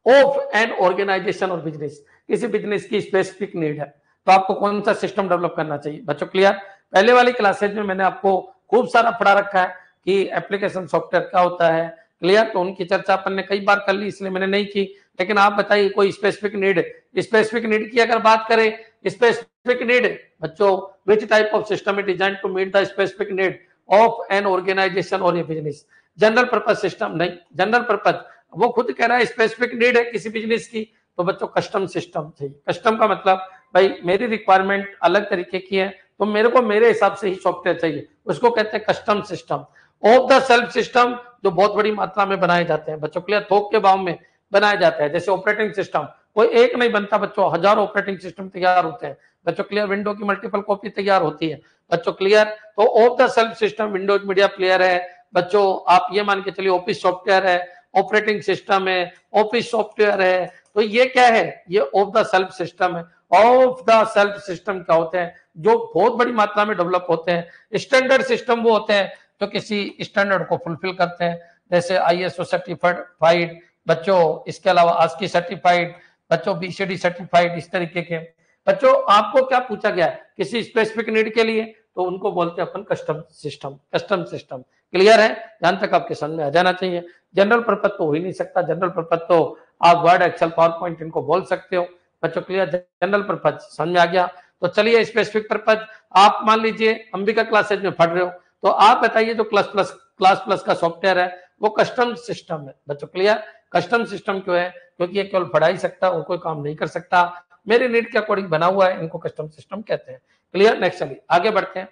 A: of an organization or business? किसी business की specific need है तो आपको कौन सा सिस्टम डेवलप करना चाहिए बच्चों। क्लियर? पहले वाली क्लासेज में मैंने आपको खूब सारा पढ़ा रखा है कि एप्लीकेशन सॉफ्टवेयर क्या होता है। क्लियर? तो उनकी चर्चा अपन ने कई बार कर ली, इसलिए मैंने नहीं की। लेकिन आप बताइए कोई स्पेसिफिक नीड की अगर बात करें, स्पेसिफिक नीड बच्चों, which type of system is design to meet the specific need of an organization और a business? General purpose system नहीं, जनरल पर्पज वो खुद कह रहा है स्पेसिफिक नीड है किसी बिजनेस की, तो बच्चों कस्टम सिस्टम चाहिए। कस्टम का मतलब भाई मेरी रिक्वायरमेंट अलग तरीके की है, तो मेरे को मेरे हिसाब से ही सॉफ्टवेयर चाहिए, उसको कहते हैं custom system. Of the self system जो बहुत बड़ी मात्रा में बनाए जाते हैं बच्चों। क्लियर? थोक के भाव में बनाया जाता है, जैसे ऑपरेटिंग सिस्टम कोई एक नहीं बनता बच्चों, हजारों ऑपरेटिंग सिस्टम तैयार होते हैं बच्चों। क्लियर? विंडो की मल्टीपल कॉपी तैयार होती है बच्चों। क्लियर? तो of the self system Windows media player है बच्चों, आप ये मान के चलिए ऑफिस सॉफ्टवेयर है, ऑपरेटिंग सिस्टम है, ऑफिस सॉफ्टवेयर है, तो ये क्या है? ये ऑफ द सेल्फ सिस्टम है। ऑफ द सेल्फ सिस्टम क्या होते हैं, जो बहुत बड़ी मात्रा में डेवलप होते हैं। स्टैंडर्ड सिस्टम वो होते हैं जो किसी स्टैंडर्ड को फुलफिल करते हैं, जैसे आईएसओ सर्टिफाइड बच्चों, इसके अलावा आस्की सर्टिफाइड बच्चों, बीसीडी सर्टिफाइड, इस तरीके के बच्चों। आपको क्या पूछा गया है किसी स्पेसिफिक नीड के लिए, तो उनको बोलते हैं अपन custom system. Custom system clear है, यहां तक आपके समझ में आ जाना चाहिए। जनरल पर्पज तो हो ही नहीं सकता, जनरल पर्पज तो आप वर्ड, एक्सेल, पावर पॉइंट इनको बोल सकते हो बच्चों। क्लियर, जनरल पर्पज समझ में आ गया। तो चलिए स्पेसिफिक पर्पज, आप मान लीजिए अंबिका क्लासेज में पढ़ रहे हो, तो आप बताइए जो क्लास प्लस का सॉफ्टवेयर है वो कस्टम सिस्टम है बच्चों। क्लियर, कस्टम सिस्टम क्यों है, क्योंकि ये केवल पढ़ा ही सकता है और कोई काम नहीं कर सकता, मेरे नीड के अकॉर्डिंग बना हुआ है, इनको कस्टम सिस्टम कहते हैं। क्लियर, नेक्स्ट चलिए आगे बढ़ते हैं।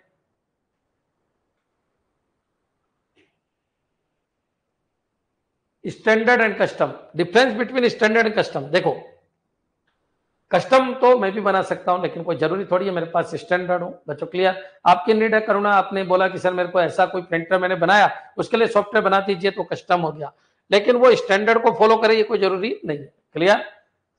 A: Standard and custom, difference between standard and custom. देखो कस्टम तो मैं भी बना सकता हूं, लेकिन कोई जरूरी थोड़ी है मेरे पास स्टैंडर्ड हो बच्चों। क्लियर, आपकी नीड है करुणा, आपने बोला कि सर मेरे को ऐसा कोई प्रिंटर मैंने बनाया, उसके लिए सॉफ्टवेयर बना दीजिए, तो कस्टम हो गया, लेकिन वो स्टैंडर्ड को फॉलो करे ये कोई जरूरी नहीं है। क्लियर,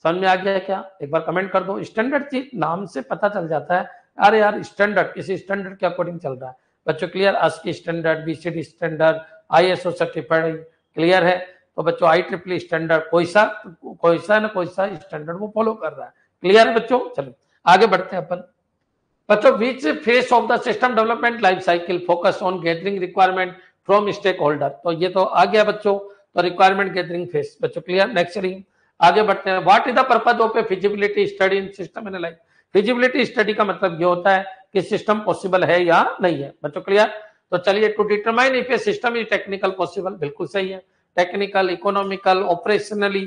A: समझ में आ गया क्या, एक बार कमेंट कर दो। स्टैंडर्ड चीज नाम से पता चल जाता है, अरे यार स्टैंडर्ड किसी स्टैंडर्ड के अकॉर्डिंग चल रहा है बच्चों। Clear, ASCII standard, BCD standard, ISO certified. Clear है, तो बच्चों IEEE स्टैंडर्ड, कोई सा ना कोई सा स्टैंडर्ड वो फॉलो कर रहा है। क्लियर है बच्चों, चलो आगे बढ़ते हैं अपन। बच्चों which phase of the system development life cycle focus on gathering requirement from stakeholder, तो ये तो आ गया बच्चों, तो रिक्वायरमेंट गैदरिंग फेस बच्चों। क्लियर, नेक्स्ट आगे बढ़ते हैं। What is the purpose of a feasibility study in system analyze. Feasibility study का मतलब ये होता है कि सिस्टम पॉसिबल है या नहीं है बच्चों। क्लियर, तो चलिए to determine if a system is technical possible, बिल्कुल सही है, टेक्निकल, इकोनॉमिकल, ऑपरेशनली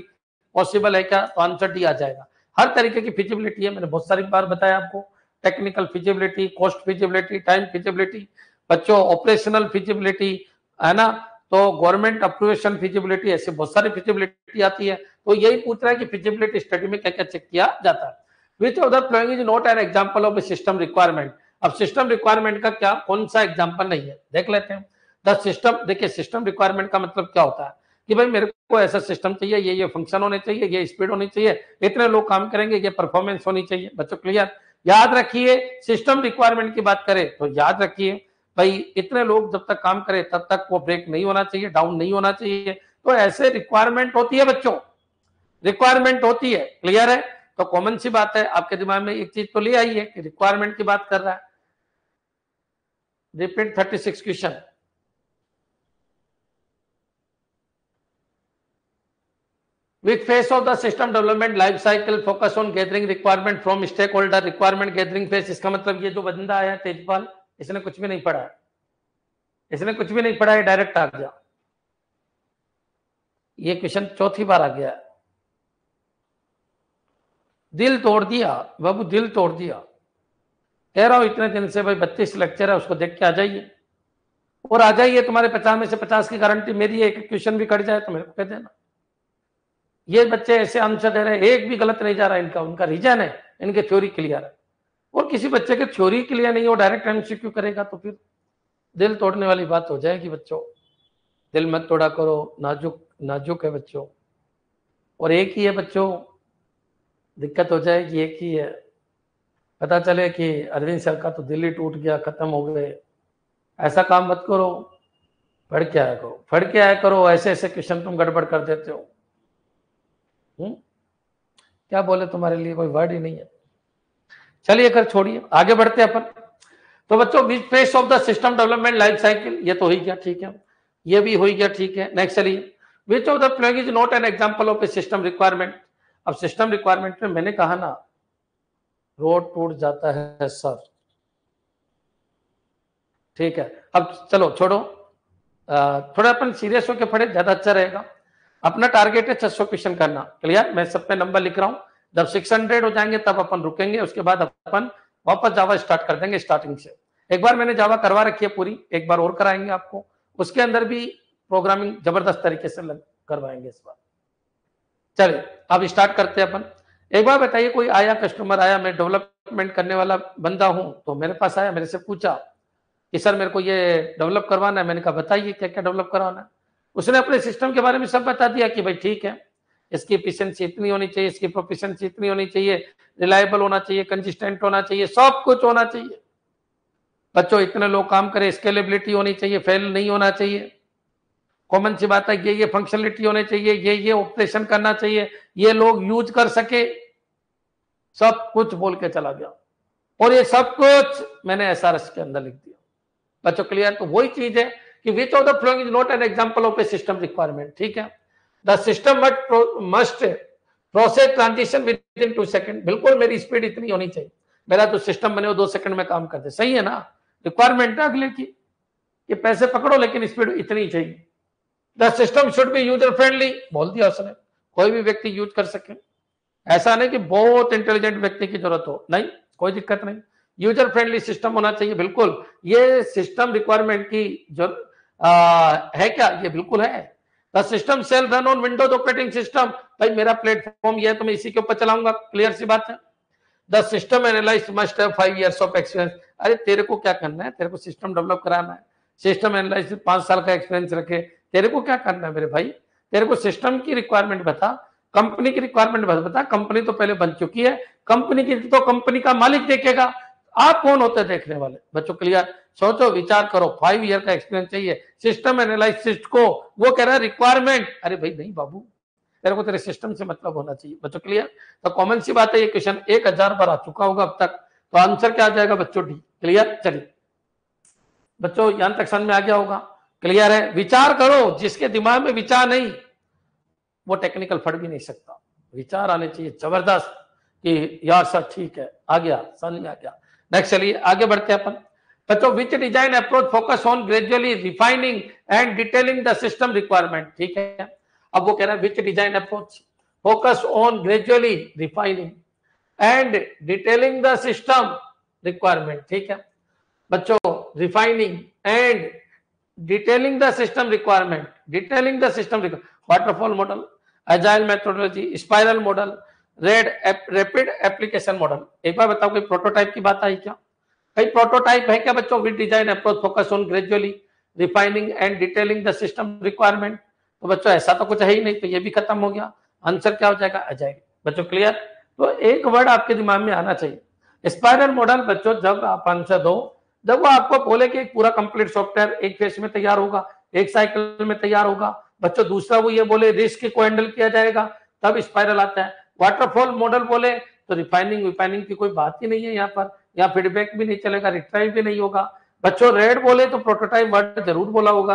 A: पॉसिबल है क्या, तो आंसर डी आ जाएगा। हर तरीके की फिजिबिलिटी है, मैंने बहुत सारी बार बताया आपको, technical feasibility, cost feasibility, time feasibility बच्चों, ऑपरेशनल फिजिबिलिटी है ना, तो गवर्नमेंट अप्रूवेशन फिजिबिलिटी, ऐसे बहुत सारी फिजिबिलिटी आती है। तो यही पूछ रहा है कि फिजिबिलिटी स्टडी में क्या क्या चेक किया जाता है। विच of the following is not an example of a system requirement. अब सिस्टम रिक्वायरमेंट का क्या कौन सा एग्जांपल नहीं है, देख लेते हैं। द सिस्टम, देखिए सिस्टम रिक्वायरमेंट का मतलब क्या होता है कि भाई मेरे को ऐसा सिस्टम चाहिए, ये फंक्शन होने चाहिए, ये स्पीड होनी चाहिए, इतने लोग काम करेंगे, ये परफॉर्मेंस होनी चाहिए बच्चों। क्लियर, याद रखिए सिस्टम रिक्वायरमेंट की बात करें तो याद रखिए भाई इतने लोग जब तक काम करें तब तक वो ब्रेक नहीं होना चाहिए, डाउन नहीं होना चाहिए, तो ऐसे रिक्वायरमेंट होती है बच्चों, रिक्वायरमेंट होती है। क्लियर है, तो कॉमन सी बात है, आपके दिमाग में एक चीज तो ले आई है कि रिक्वायरमेंट की बात कर रहा है। Repeat 36 question. Which phase of the system development life cycle focus on gathering requirement from stakeholder, requirement gathering phase, इसका मतलब ये जो बंदा आया तेजपाल, इसने कुछ भी नहीं पढ़ा है, इसने कुछ भी नहीं पढ़ा है, डायरेक्ट आ गया। ये क्वेश्चन चौथी बार आ गया, दिल तोड़ दिया बाबू, दिल तोड़ दिया। कह रहा हूं इतने दिन से भाई 32 लेक्चर है, उसको देख के आ जाइए और आ जाइए, तुम्हारे 50 में से 50 की गारंटी मेरी है, एक क्वेश्चन भी कट जाए तो मेरे को कह देना। ये बच्चे ऐसे आंसर दे रहे हैं, एक भी गलत नहीं जा रहा इनका, उनका रीजन है, इनके थ्योरी क्लियर है। और किसी बच्चे के थ्योरी क्लियर नहीं हो, डायरेक्ट MCQ करेगा तो फिर दिल तोड़ने वाली बात हो जाएगी बच्चों। दिल मत तोड़ा करो, नाजुक नाजुक है बच्चों, और एक ही है बच्चों, दिक्कत हो जाएगी, एक ही है, पता चले कि अरविंद सर का तो दिल ही टूट गया, खत्म हो गए। ऐसा काम मत करो, पढ़ के आया करो, पढ़ के आया करो, ऐसे ऐसे क्वेश्चन तुम गड़बड़ कर देते हो। क्या बोले, तुम्हारे लिए कोई वर्ड ही नहीं है। चलिए कर छोड़िए, आगे बढ़ते अपन। तो बच्चों which phase of the system development life cycle, ये तो हो ही गया, ठीक है, ये भी हो ही गया, ठीक है। नेक्स्ट चलिए, विच of the following is not an example of a system requirement. अब सिस्टम रिक्वायरमेंट में मैंने कहा ना, रोड टूट जाता है सर, ठीक है। अब चलो छोड़ो, थोड़ा अपन सीरियस होकर पढ़े, ज्यादा अच्छा रहेगा। अपना टारगेट है 600 क्वेश्चन करना। क्लियर, मैं सब पे नंबर लिख रहा हूं, जब 600 हो जाएंगे तब अपन रुकेंगे, उसके बाद अपन वापस जावा स्टार्ट कर देंगे स्टार्टिंग से। एक बार मैंने जावा करवा रखी है पूरी, एक बार और कराएंगे आपको, उसके अंदर भी प्रोग्रामिंग जबरदस्त तरीके से करवाएंगे इस बार। चलिए अब स्टार्ट करते हैं अपन। एक बार बताइए, कोई आया, कस्टमर आया, मैं डेवलपमेंट करने वाला बंदा हूं, तो मेरे पास आया, मेरे से पूछा कि सर मेरे को ये डेवलप करवाना है। मैंने कहा बताइए क्या क्या डेवलप करवाना है। उसने अपने सिस्टम के बारे में सब बता दिया कि भाई ठीक है, इसकी एफिशिएंसी इतनी होनी चाहिए, इसकी प्रोफिशिएंसी इतनी होनी चाहिए, रिलायबल होना चाहिए, कंसिस्टेंट होना चाहिए, सब कुछ होना चाहिए बच्चों। इतने लोग काम करें, स्केलेबिलिटी होनी चाहिए, फेल नहीं होना चाहिए। कॉमन सी बात है, ये फंक्शनलिटी होने चाहिए, ये ऑपरेशन करना चाहिए, ये लोग यूज कर सके, सब कुछ बोल के चला गया। और ये सब कुछ मैंने एसआरएस के अंदर लिख दिया बच्चों। क्लियर? तो वही चीज है कि विच of the following is not an example of a system requirement. ठीक है, the system must process transition with in 2 second. बिल्कुल मेरी स्पीड इतनी होनी चाहिए, मेरा तो सिस्टम बने वो 2 सेकंड में काम कर दे। सही है ना? रिक्वायरमेंट है अगले की, ये पैसे पकड़ो लेकिन स्पीड इतनी चाहिए। The system should be user friendly, बोल दिया उसने, कोई भी व्यक्ति यूज कर सके। ऐसा नहीं कि बहुत इंटेलिजेंट व्यक्ति की जरूरत हो, नहीं, कोई दिक्कत नहीं। यूजर फ्रेंडली सिस्टम होना चाहिए, बिल्कुल। ये सिस्टम रिक्वायरमेंट की जो है क्या? ये बिल्कुल है। The system shall run on Windows operating system. भाई मेरा प्लेटफॉर्म ये है तो मैं इसी के ऊपर चलाऊंगा, क्लियर सी बात है। The system analyst must have 5 years of experience. अरे तेरे को क्या करना है? तेरे को सिस्टम डेवलप कराना है, सिस्टम एनालिस्ट 5 साल का एक्सपीरियंस रखे, तेरे को क्या करना है मेरे भाई? तेरे को सिस्टम की रिक्वायरमेंट बता, कंपनी की रिक्वायरमेंट बता। कंपनी तो पहले बन चुकी है, कंपनी की तो कंपनी का मालिक देखेगा, आप कौन होते देखने वाले? बच्चों क्लियर? सोचो, विचार करो, 5 year का एक्सपीरियंस चाहिए सिस्टम एनालिस्ट को, वो कह रहा है रिक्वायरमेंट। अरे भाई नहीं बाबू, तेरे को तेरे सिस्टम से मतलब होना चाहिए। बच्चों क्लियर? तो कॉमन सी बात है, ये क्वेश्चन 1000 बार आ चुका होगा अब तक, तो आंसर क्या आ जाएगा बच्चों? डी। क्लियर? चलिए बच्चों, यहां तक समझ में आ गया होगा? क्लियर है? विचार करो, जिसके दिमाग में विचार नहीं वो टेक्निकल पढ़ भी नहीं सकता। विचार आने चाहिए जबरदस्त कि यार सर ठीक है, आ गया, समझ में आ गया। नेक्स्ट चलिए आगे बढ़ते हैं अपन। बच्चों, which design approach focus on gradually refining and detailing the system requirement. ठीक है, अब वो कह रहा है which design approach focus on gradually refining and detailing the system requirement. ठीक है बच्चों, refining and detailing the system requirement, detailing the system waterfall model, agile methodology, spiral model, rapid application model. एक बार बताओ, कोई प्रोटोटाइप की बात आई क्या? भाई प्रोटोटाइप है क्या बच्चों? With design approach focus on gradually refining and detailing the system requirement. तो बच्चों ऐसा तो कुछ है ही नहीं, तो ये भी खत्म हो गया। आंसर क्या हो जाएगा? आ जाएगा। बच्चों क्लियर? तो एक वर्ड आपके दिमाग में आना चाहिए, स्पाइरल मॉडल। बच्चों जब आप आंसर दो, जब वो आपको बोले कि एक पूरा कंप्लीट सॉफ्टवेयर एक फेज में तैयार होगा, एक साइकिल में तैयार होगा, बच्चों दूसरा वो ये बोले रिस्क को हैंडल किया जाएगा, तब स्पाइरल आता है। वाटरफॉल मॉडल बोले तो रिफाइनिंग की कोई बात ही नहीं है यहाँ पर, यहाँ फीडबैक भी नहीं चलेगा, रिट्राइव भी नहीं होगा। बच्चों रेड बोले तो प्रोटोटाइप वर्ड जरूर बोला होगा।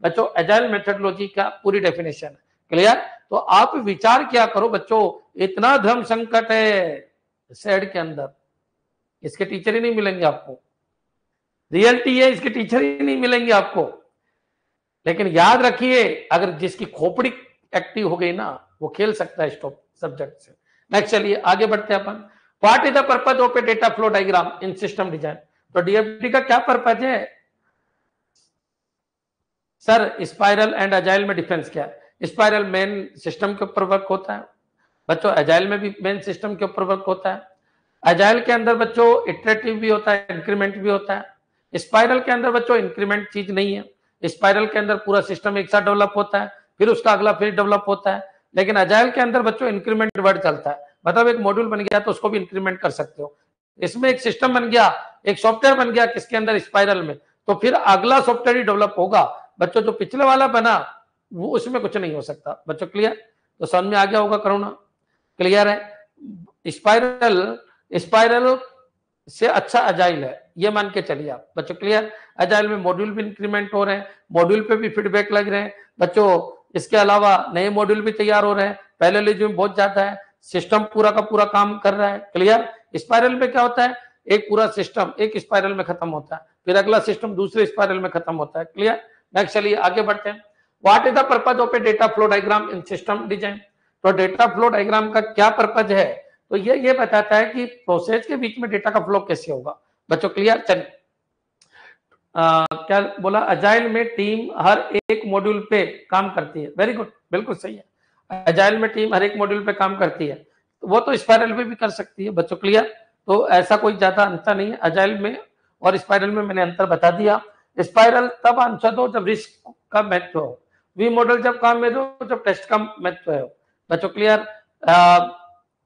A: बच्चों एजाइल मेथोडोलॉजी का पूरी डेफिनेशन है। क्लियर? तो आप विचार क्या करो बच्चों, इतना धर्म संकट है सेड के अंदर, इसके टीचर ही नहीं मिलेंगे आपको। रियलिटी है, इसके टीचर ही नहीं मिलेंगे आपको। लेकिन याद रखिए, अगर जिसकी खोपड़ी एक्टिव हो गई ना, वो खेल सकता है स्टॉप सब्जेक्ट से। नेक्स्ट चलिए आगे बढ़ते हैं अपन। What is the purpose of a data flow diagram in system design? तो डीएफडी का क्या पर्पज है सर? स्पाइरल एंड अजाइल में डिफरेंस क्या है? स्पाइरल मेन सिस्टम के ऊपर वर्क होता है बच्चों, अजाइल में भी मेन सिस्टम के ऊपर वर्क होता है। अजाइल के अंदर बच्चों इटरेटिव भी होता है, इंक्रीमेंट भी होता है। स्पाइरल के अंदर बच्चों इंक्रीमेंट चीज नहीं है। स्पाइरल के अंदर पूरा सिस्टम एक साथ डेवलप होता है, फिर उसका अगला फेज डेवलप होता है। लेकिन अजाइल के अंदर बच्चों इंक्रीमेंट वर्ड चलता है, मतलब एक मॉड्यूल बन गया तो उसको भी इंक्रीमेंट कर सकते हो। इसमें एक सिस्टम बन गया, एक सॉफ्टवेयर बन गया किसके अंदर? स्पाइरल में, तो फिर अगला सॉफ्टवेयर ही डेवलप होगा बच्चों। जो पिछले वाला बना वो उसमें कुछ नहीं हो सकता। बच्चों क्लियर? तो समझ में आ गया होगा करुणा? क्लियर है? स्पाइरल से अच्छा अजाइल है, ये मान के चलिए आप बच्चों। क्लियर? अजाइल में मॉड्यूल भी इंक्रीमेंट हो रहे हैं, मॉड्यूल पे भी फीडबैक लग रहे हैं बच्चों। इसके अलावा नए मॉड्यूल भी तैयार हो रहे हैं, पैरेललिज्म में बहुत ज्यादा है, सिस्टम पूरा का पूरा काम कर रहा है। क्लियर? स्पाइरल में क्या होता है? एक पूरा सिस्टम एक स्पाइरल में खत्म होता है, फिर अगला सिस्टम दूसरे स्पाइरल में खत्म होता है। क्लियर? नेक्स्ट चलिए आगे बढ़ते हैं। What is the purpose of a data flow diagram in system design? तो डेटा फ्लो डायग्राम का क्या पर्पज है? तो ये बताता है कि प्रोसेस के बीच में डेटा का फ्लो कैसे होगा बच्चों। क्लियर? चलिए क्या बोला? अजाइल में टीम हर एक मॉड्यूल पे काम करती है। वेरी गुड, बिल्कुल सही है। अजाइल में टीम हर एक मॉड्यूल पे काम करती है, तो वो तो स्पाइरल में भी कर सकती है बच्चों। क्लियर? तो ऐसा कोई ज्यादा अंतर नहीं है अजाइल में और स्पाइरल में, मैंने अंतर बता दिया। स्पाइरल तब आंसर दो जब रिस्क का महत्व हो, वी मॉडल जब काम में दो जब टेस्ट का महत्व हो। बच्चों क्लियर?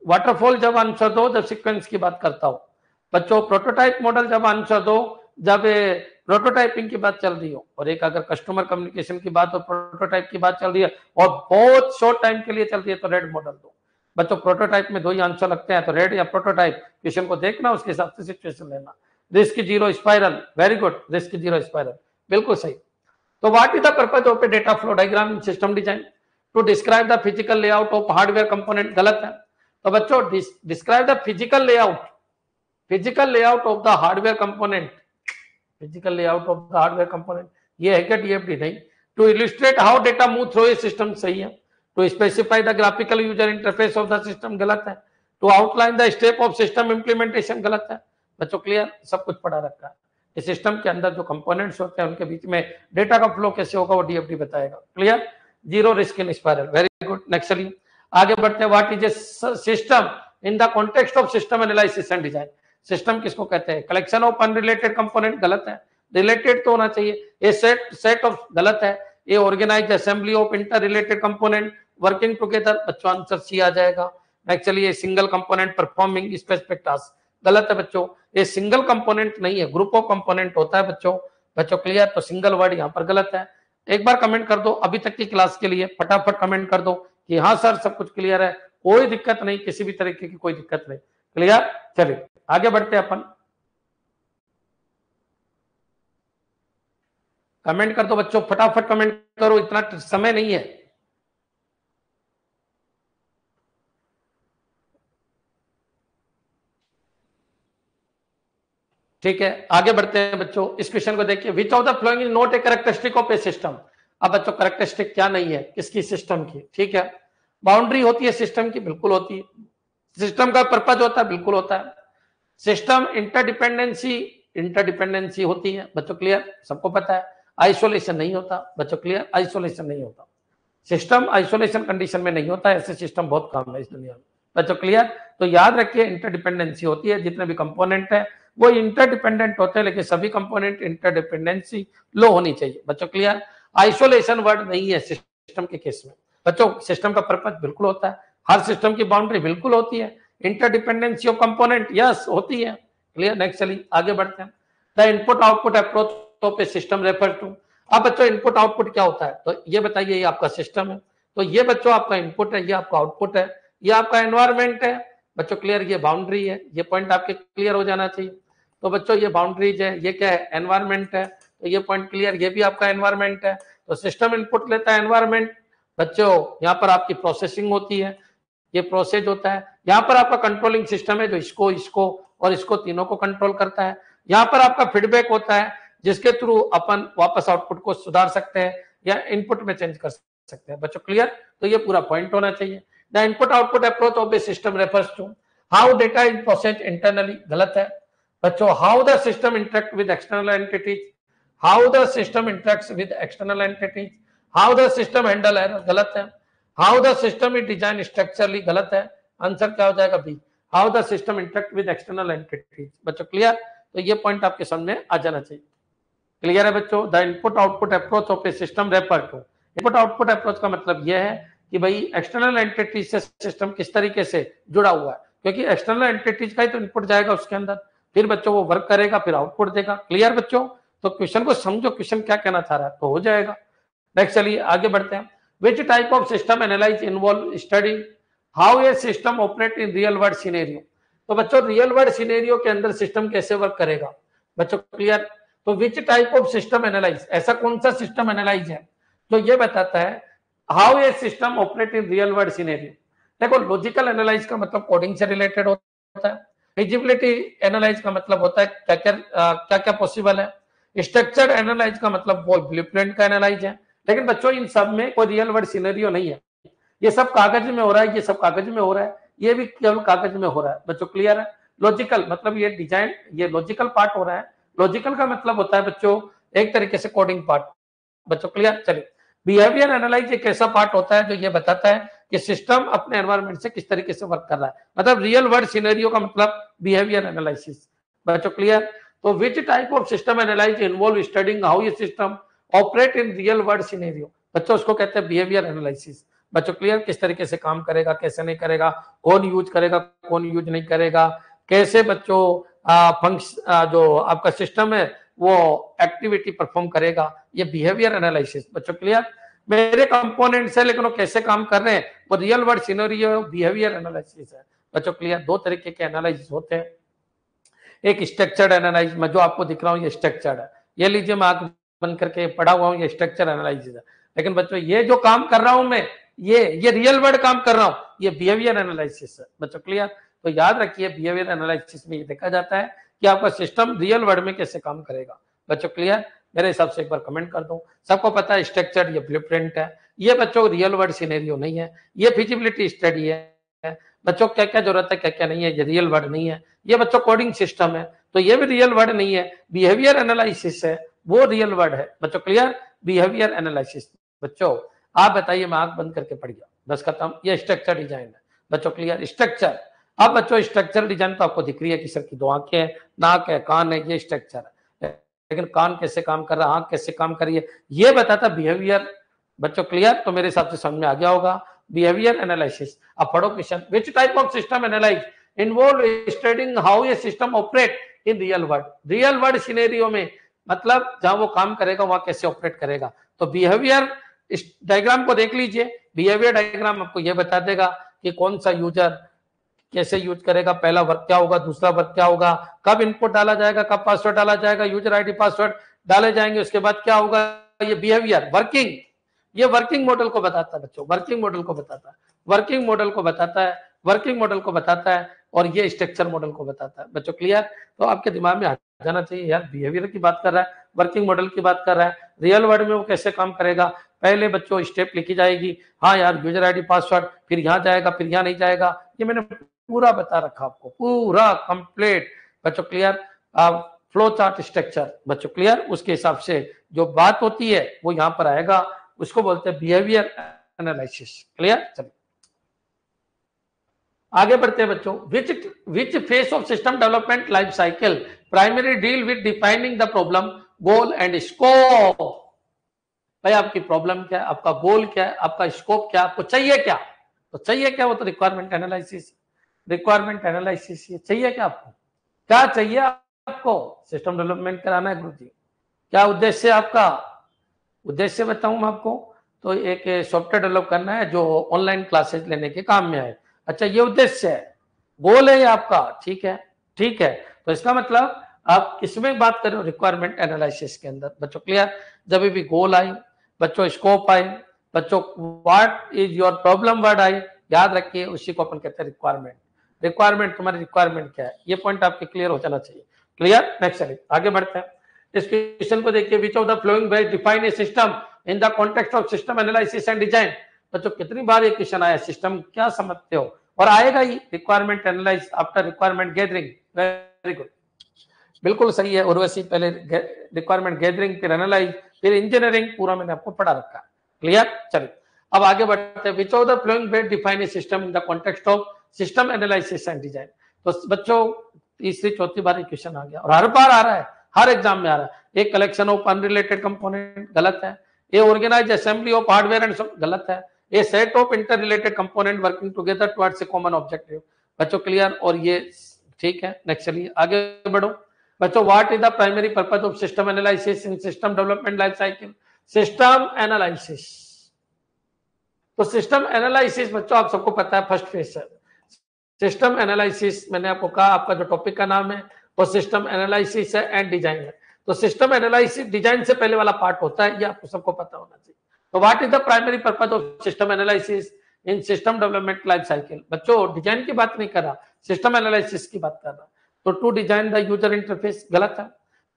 A: वाटरफॉल जब आंसर दो जब सीक्वेंस की बात करता हूं। बच्चों प्रोटोटाइप मॉडल जब आंसर दो जब प्रोटोटाइपिंग की बात चल रही हो, और एक अगर कस्टमर कम्युनिकेशन की बात और प्रोटोटाइप की बात चल रही है और बहुत शॉर्ट टाइम के लिए चल रही है तो रेड मॉडल दो। बच्चों प्रोटोटाइप में दो ही आंसर लगते हैं, तो रेड या प्रोटोटाइप, क्वेश्चन को देखना उसके हिसाब से सिचुएशन लेना। Risk zero spiral, very good, risk zero spiral बिल्कुल सही। तो what is the purpose of a data flow diagram in system design? To describe the physical layout of hardware component, गलत है। तो बच्चों describe the physical layout of the hardware component, physical layout of the hardware component, ये है क्या DFD? नहीं। To illustrate how data move through a system, सही है। To specify the graphical user interface of the system, गलत है। To outline the step of system implementation, गलत है। बच्चों क्लियर? सब कुछ पढ़ा रखा है। इस सिस्टम के अंदर जो कंपोनेंट्स होते हैं उनके बीच में डेटा का फ्लो कैसे होगा वो डीएफडी बताएगा। Clear? Zero risk in spiral, very good. Next चलिए आगे बढ़ते हैं। What is a system in the context of system analysis and design? System किसको कहते हैं? कलेक्शन ऑफ अनरिलेटेड कंपोनेंट, गलत है। रिलेटेड तो होना चाहिए। ए सेट ऑफ, गलत है। A organized assembly of inter related component working together, बच्चों आंसर सी आ जाएगा। नेक्स्ट चलिए single component performing specific task, गलत है बच्चों। ये सिंगल कंपोनेंट नहीं है, ग्रुप ऑफ कंपोनेंट होता है बच्चों। बच्चों क्लियर? तो सिंगल वर्ड यहाँ पर गलत है। एक बार कमेंट कर दो अभी तक की क्लास के लिए, फटाफट कमेंट कर दो कि हाँ सर सब कुछ क्लियर है, कोई दिक्कत नहीं, किसी भी तरीके की कोई दिक्कत नहीं। क्लियर? चलिए आगे बढ़ते हैं अपन। कमेंट कर दो बच्चों, फटाफट कमेंट करो, इतना समय नहीं है। ठीक है आगे बढ़ते हैं बच्चों। इस क्वेश्चन को देखिए, which of the following is not a characteristic of a system? अब बच्चों कैरेक्टरिस्टिक क्या नहीं है किसकी? सिस्टम की। ठीक है, बाउंड्री होती है सिस्टम की, बिल्कुल होती है। सिस्टम का पर्पज होता है, बिल्कुल होता है। सिस्टम इंटरडिपेंडेंसी होती है बच्चों, क्लियर? सबको पता है। आइसोलेशन नहीं होता बच्चों, क्लियर? आइसोलेशन नहीं होता। सिस्टम आइसोलेशन कंडीशन में नहीं होता, ऐसे सिस्टम बहुत कम है इस दुनिया में बच्चों, क्लियर? तो याद रखिए इंटरडिपेंडेंसी होती है, जितने भी कंपोनेंट है वो इंटरडिपेंडेंट होते हैं, लेकिन सभी कंपोनेंट इंटरडिपेंडेंसी लो होनी चाहिए बच्चों, क्लियर? आइसोलेशन वर्ड नहीं है सिस्टम के केस में बच्चों। सिस्टम का पर्पज बिल्कुल होता है, हर सिस्टम की बाउंड्री बिल्कुल होती है। इंटरडिपेंडेंसी ऑफ कंपोनेंट यस होती है, क्लियर? नेक्स्ट चलिए आगे बढ़ते हैं। The input output approach of a system refer to. अब बच्चों इनपुट आउटपुट क्या होता है? तो ये बताइए, ये आपका सिस्टम है, तो ये बच्चों आपका इनपुट है, ये आपका आउटपुट है, ये आपका एनवायरमेंट है बच्चों, क्लियर? ये बाउंड्री है, ये पॉइंट आपके क्लियर हो जाना चाहिए। तो बच्चों ये बाउंड्रीज है, ये क्या है? एनवायरमेंट है, तो ये पॉइंट क्लियर, ये भी आपका एनवायरमेंट है। तो सिस्टम इनपुट लेता है एनवायरमेंट बच्चों, यहाँ पर आपकी प्रोसेसिंग होती है, ये प्रोसेस होता है। यहाँ पर आपका कंट्रोलिंग सिस्टम है जो इसको इसको और इसको तीनों को कंट्रोल करता है। यहाँ पर आपका फीडबैक होता है जिसके थ्रू अपन वापस आउटपुट को सुधार सकते हैं या इनपुट में चेंज कर सकते हैं बच्चों, क्लियर? तो ये पूरा पॉइंट होना चाहिए। The input output approach of a system refers to how data is processed internally, गलत है बच्चों। How the system interact with external entities, how the system interacts with external entities, how the system handle error, गलत है। How the system is design structurally, गलत है। Answer क्या हो जाएगा? B, how the system interact with external entities बच्चों, clear? तो ये पॉइंट आपके सामने आ जाना चाहिए, क्लियर है बच्चों? The input output approach of a system refer to, input output approach का मतलब यह है कि भाई एक्सटर्नल एंटिटीज से सिस्टम किस तरीके से जुड़ा हुआ है, क्योंकि एक्सटर्नल एंटिटीज का ही तो इनपुट जाएगा उसके अंदर, फिर बच्चों वो वर्क करेगा, फिर आउटपुट देगा, क्लियर बच्चों? तो क्वेश्चन को समझो, क्वेश्चन क्या कहना चाह रहा है तो हो जाएगा। नेक्स्ट चलिए आगे बढ़ते हैं। विच type of system analyze involve study how a system operate in real world scenario? तो बच्चों रियल वर्ल्ड सिनेरियो के अंदर सिस्टम कैसे वर्क करेगा बच्चों, क्लियर? तो which type of system analyse, ऐसा कौन सा सिस्टम एनालाइज है जो ये बताता है how a system operate in real world scenario? देखो लॉजिकल एनालाइज का मतलब कोडिंग से रिलेटेड होता है, फिजिबिलिटी एनालाइज का मतलब होता है क्या क्या पॉसिबल है, स्ट्रक्चर्ड एनालाइज का मतलब वो ब्लूप्रिंट का एनालाइज है। लेकिन बच्चों इन सब में कोई रियल वर्ल्ड सिनेरियो नहीं है, ये सब कागज में हो रहा है, ये सब कागज में हो रहा है, ये भी केवल कागज में हो रहा है बच्चों, क्लियर है? लॉजिकल मतलब ये डिजाइन, ये लॉजिकल पार्ट हो रहा है। लॉजिकल का मतलब होता है बच्चों एक तरीके से कोडिंग पार्ट बच्चों, क्लियर? चलिए बिहेवियर एनालाइज एक ऐसा पार्ट होता है जो ये बताता है कि सिस्टम अपने एनवायरमेंट से किस तरीके से वर्क कर रहा है, मतलब रियल वर्ल्ड सिनेरियो का मतलब बिहेवियर एनालिसिस बच्चों, क्लियर? तो which type of system analyze involve studying how ये system operate in real world scenario बच्चों, उसको कहते हैं बिहेवियर एनालिसिस बच्चों क्लियर, किस तरीके से काम करेगा, कैसे नहीं करेगा, कौन यूज करेगा, कौन यूज नहीं करेगा, कैसे बच्चों जो आपका सिस्टम है वो एक्टिविटी परफॉर्म करेगा, ये बिहेवियर एनालिसिस। बच्चों क्लियर, मेरे कंपोनेंट्स है लेकिन वो कैसे काम कर रहे हैं वो real world scenario behaviour analysis है। बच्चों क्लियर, दो तरीके के एनालिसिस होते हैं, एक स्ट्रक्चर्ड एनालिसिस में जो आपको दिख रहा हूँ ये स्ट्रक्चर्ड है, ये लीजिए मैं आंख बंद करके पढ़ा हुआ हूँ, ये स्ट्रक्चर एनालिसिस है। लेकिन बच्चों ये जो काम कर रहा हूं मैं, ये रियल वर्ल्ड काम कर रहा हूं, ये बिहेवियर एनालिसिस है। बच्चों क्लियर, तो याद रखिए बिहेवियर एनालिसिस में ये देखा जाता है कि आपका सिस्टम रियल वर्ल्ड में कैसे काम करेगा। बच्चों क्लियर, मेरे हिसाब से एक बार कमेंट कर दो। सबको पता है स्ट्रक्चर्ड ये ब्लूप्रिंट है, ये बच्चों रियल वर्ल्ड सिनेरियो नहीं है, ये फिजिबिलिटी स्टडी है। बच्चों क्या क्या जरूरत है, क्या क्या नहीं है, ये रियल वर्ल्ड नहीं है। ये बच्चों कोडिंग सिस्टम है तो ये भी रियल वर्ड नहीं है, बिहेवियर एनालिसिस है, वो रियल वर्ड है। बच्चों क्लियर, बिहेवियर एनालिसिस। बच्चों आप बताइए, मैं आंख बंद करके पढ़ गया, बस खत्म। ये स्ट्रक्चर डिजाइन है। बच्चों क्लियर, स्ट्रक्चर। अब बच्चों स्ट्रक्चर डिजाइन तो आपको दिख रही है कि सर की दो आंखें हैं, नाक है, कान है, ये स्ट्रक्चर है। लेकिन कान कैसे काम कर रहा है, आंख कैसे काम कर रही है, ये बताता बिहेवियर। बच्चों क्लियर, तो मेरे हिसाब से समझ में आ गया होगा बिहेवियर एनालिसिस। अब पढ़ो question, which type of system analyze involve studying how ये system operate in real world. Real world scenario में मतलब जहां वो काम करेगा वहां कैसे ऑपरेट करेगा। तो बिहेवियर डायग्राम को देख लीजिए, बिहेवियर डायग्राम आपको ये बता देगा कि कौन सा यूजर कैसे यूज करेगा, पहला वर्क क्या होगा, दूसरा वर्क क्या होगा, कब इनपुट डाला जाएगा, कब पासवर्ड डाला जाएगा, यूजर आईडी पासवर्ड डाले जाएंगे, उसके बाद क्या होगा। ये बिहेवियर वर्किंग, ये वर्किंग मॉडल को बताता है बच्चों, वर्किंग मॉडल को बताता है, वर्किंग मॉडल को बताता है, वर्किंग मॉडल को बताता है, और ये स्ट्रक्चर मॉडल को बताता है। बच्चों क्लियर, तो आपके दिमाग में आ जाना चाहिए यार बिहेवियर की बात कर रहा है, वर्किंग मॉडल की बात कर रहा है, रियल वर्ल्ड में वो कैसे काम करेगा। पहले बच्चों स्टेप लिखी जाएगी, हाँ यार यूजर आईडी पासवर्ड, फिर यहाँ जाएगा, फिर यहाँ नहीं जाएगा, ये मैंने पूरा बता रखा आपको, पूरा कंप्लीट। बच्चों क्लियर, फ्लो चार्ट स्ट्रक्चर। बच्चों क्लियर, उसके हिसाब से जो बात होती है वो यहाँ पर आएगा, उसको बोलते हैं बिहेवियर एनालिसिस। क्लियर, चलिए आगे बढ़ते हैं बच्चों। Which phase of system development life cycle primary deal with defining the problem, goal and scope. भाई आपकी प्रॉब्लम क्या है, आपका गोल क्या है, आपका स्कोप क्या, आपको चाहिए क्या। तो चाहिए क्या, वो तो रिक्वायरमेंट एनालिसिस, रिक्वायरमेंट एनालिसिस ये चाहिए क्या आपको, क्या चाहिए आपको। सिस्टम डेवलपमेंट कराना है गुरुजी, क्या उद्देश्य है आपका। उद्देश्य बताऊं मैं आपको, तो एक सॉफ्टवेयर डेवलप करना है जो ऑनलाइन क्लासेस लेने के काम में आए। अच्छा ये उद्देश्य है, गोल है ये आपका, ठीक है, ठीक है। तो इसका मतलब आप किसमें बात कर रहे हो, रिक्वायरमेंट एनालिसिस के अंदर। बच्चों क्लियर, जब भी गोल आए बच्चों, स्कोप आए बच्चों, what is your problem word आए, याद रखिए उसी को अपन कहते हैं रिक्वायरमेंट। रिक्वायरमेंट, तुम्हारी रिक्वायरमेंट क्या है, ये पॉइंट आपके क्लियर हो जाना चाहिए। क्लियर, नेक्स्ट चलिए आगे बढ़ते हैं। इस क्वेश्चन को देखिए, which of the following ways define a system in the context of system analysis and design. बच्चों कितनी बार ये क्वेश्चन आया, सिस्टम क्या समझते हो, और आएगा ही requirement analyze after requirement gathering. Very good, बिल्कुल सही है उर्वशी, पहले रिक्वायरमेंट गैदरिंग, फिर एनालाइज, फिर इंजीनियरिंग, पूरा मैंने आपको पढ़ा रखा है। क्लियर, चलिए अब आगे बढ़ते हैं। Which of the following ways define a system in the context of system analysis and design. तो बच्चों तीसरी चौथी बार क्वेश्चन आ गया, और हर बार आ रहा है, हर एग्जाम में आ रहा है। एक कलेक्शन ऑफ अनरिलेटेड कंपोनेंट, गलत है। ये organize assembly of hardware and software, गलत है। ये set of inter related component working together towards a common objective. बच्चों क्लियर, और ये ठीक है। नेक्स्ट चलिए आगे बढ़ो बच्चों। What is the primary purpose of system analysis in system development life cycle. System analysis, तो सिस्टम एनालिसिस बच्चों आप सबको पता है फर्स्ट फेज है। सिस्टम एनालिसिस मैंने आपको कहा, आपका जो टॉपिक का नाम है वो सिस्टम एनालिसिस है एंड डिजाइन है। तो सिस्टम एनालिसिस डिजाइन से पहले वाला पार्ट होता है, ये आपको सबको पता होना चाहिए। तो what is the primary purpose of system analysis in system development life cycle. बच्चों डिजाइन की बात नहीं कर रहा, सिस्टम एनालिसिस की बात कर रहा। तो to design the user interface, गलत है।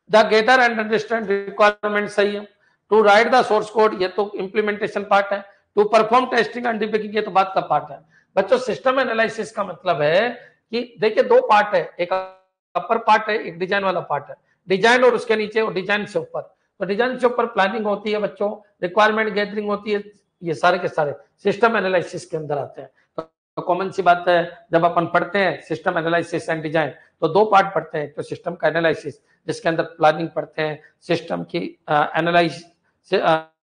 A: The gather and understand requirement, सही है। To write the source code, ये तो इंप्लीमेंटेशन पार्ट है। To perform testing and debugging, ये तो बात का पार्ट है। बच्चों सिस्टम एनालिसिस का मतलब है कि देखिए दो पार्ट है, एक अपर पार्ट है, एक डिजाइन वाला पार्ट है। डिजाइन और उसके नीचे, और डिजाइन से ऊपर। तो डिजाइन से ऊपर प्लानिंग होती है बच्चों, रिक्वायरमेंट गैदरिंग होती है, ये सारे के सारे सिस्टम एनालिसिस के अंदर आते हैं। तो कॉमन सी बात है, जब अपन पढ़ते हैं सिस्टम एनालिसिस एंड डिजाइन तो दो पार्ट पढ़ते हैं। तो सिस्टम का एनालिसिस जिसके अंदर प्लानिंग पढ़ते हैं, सिस्टम की एनालाइज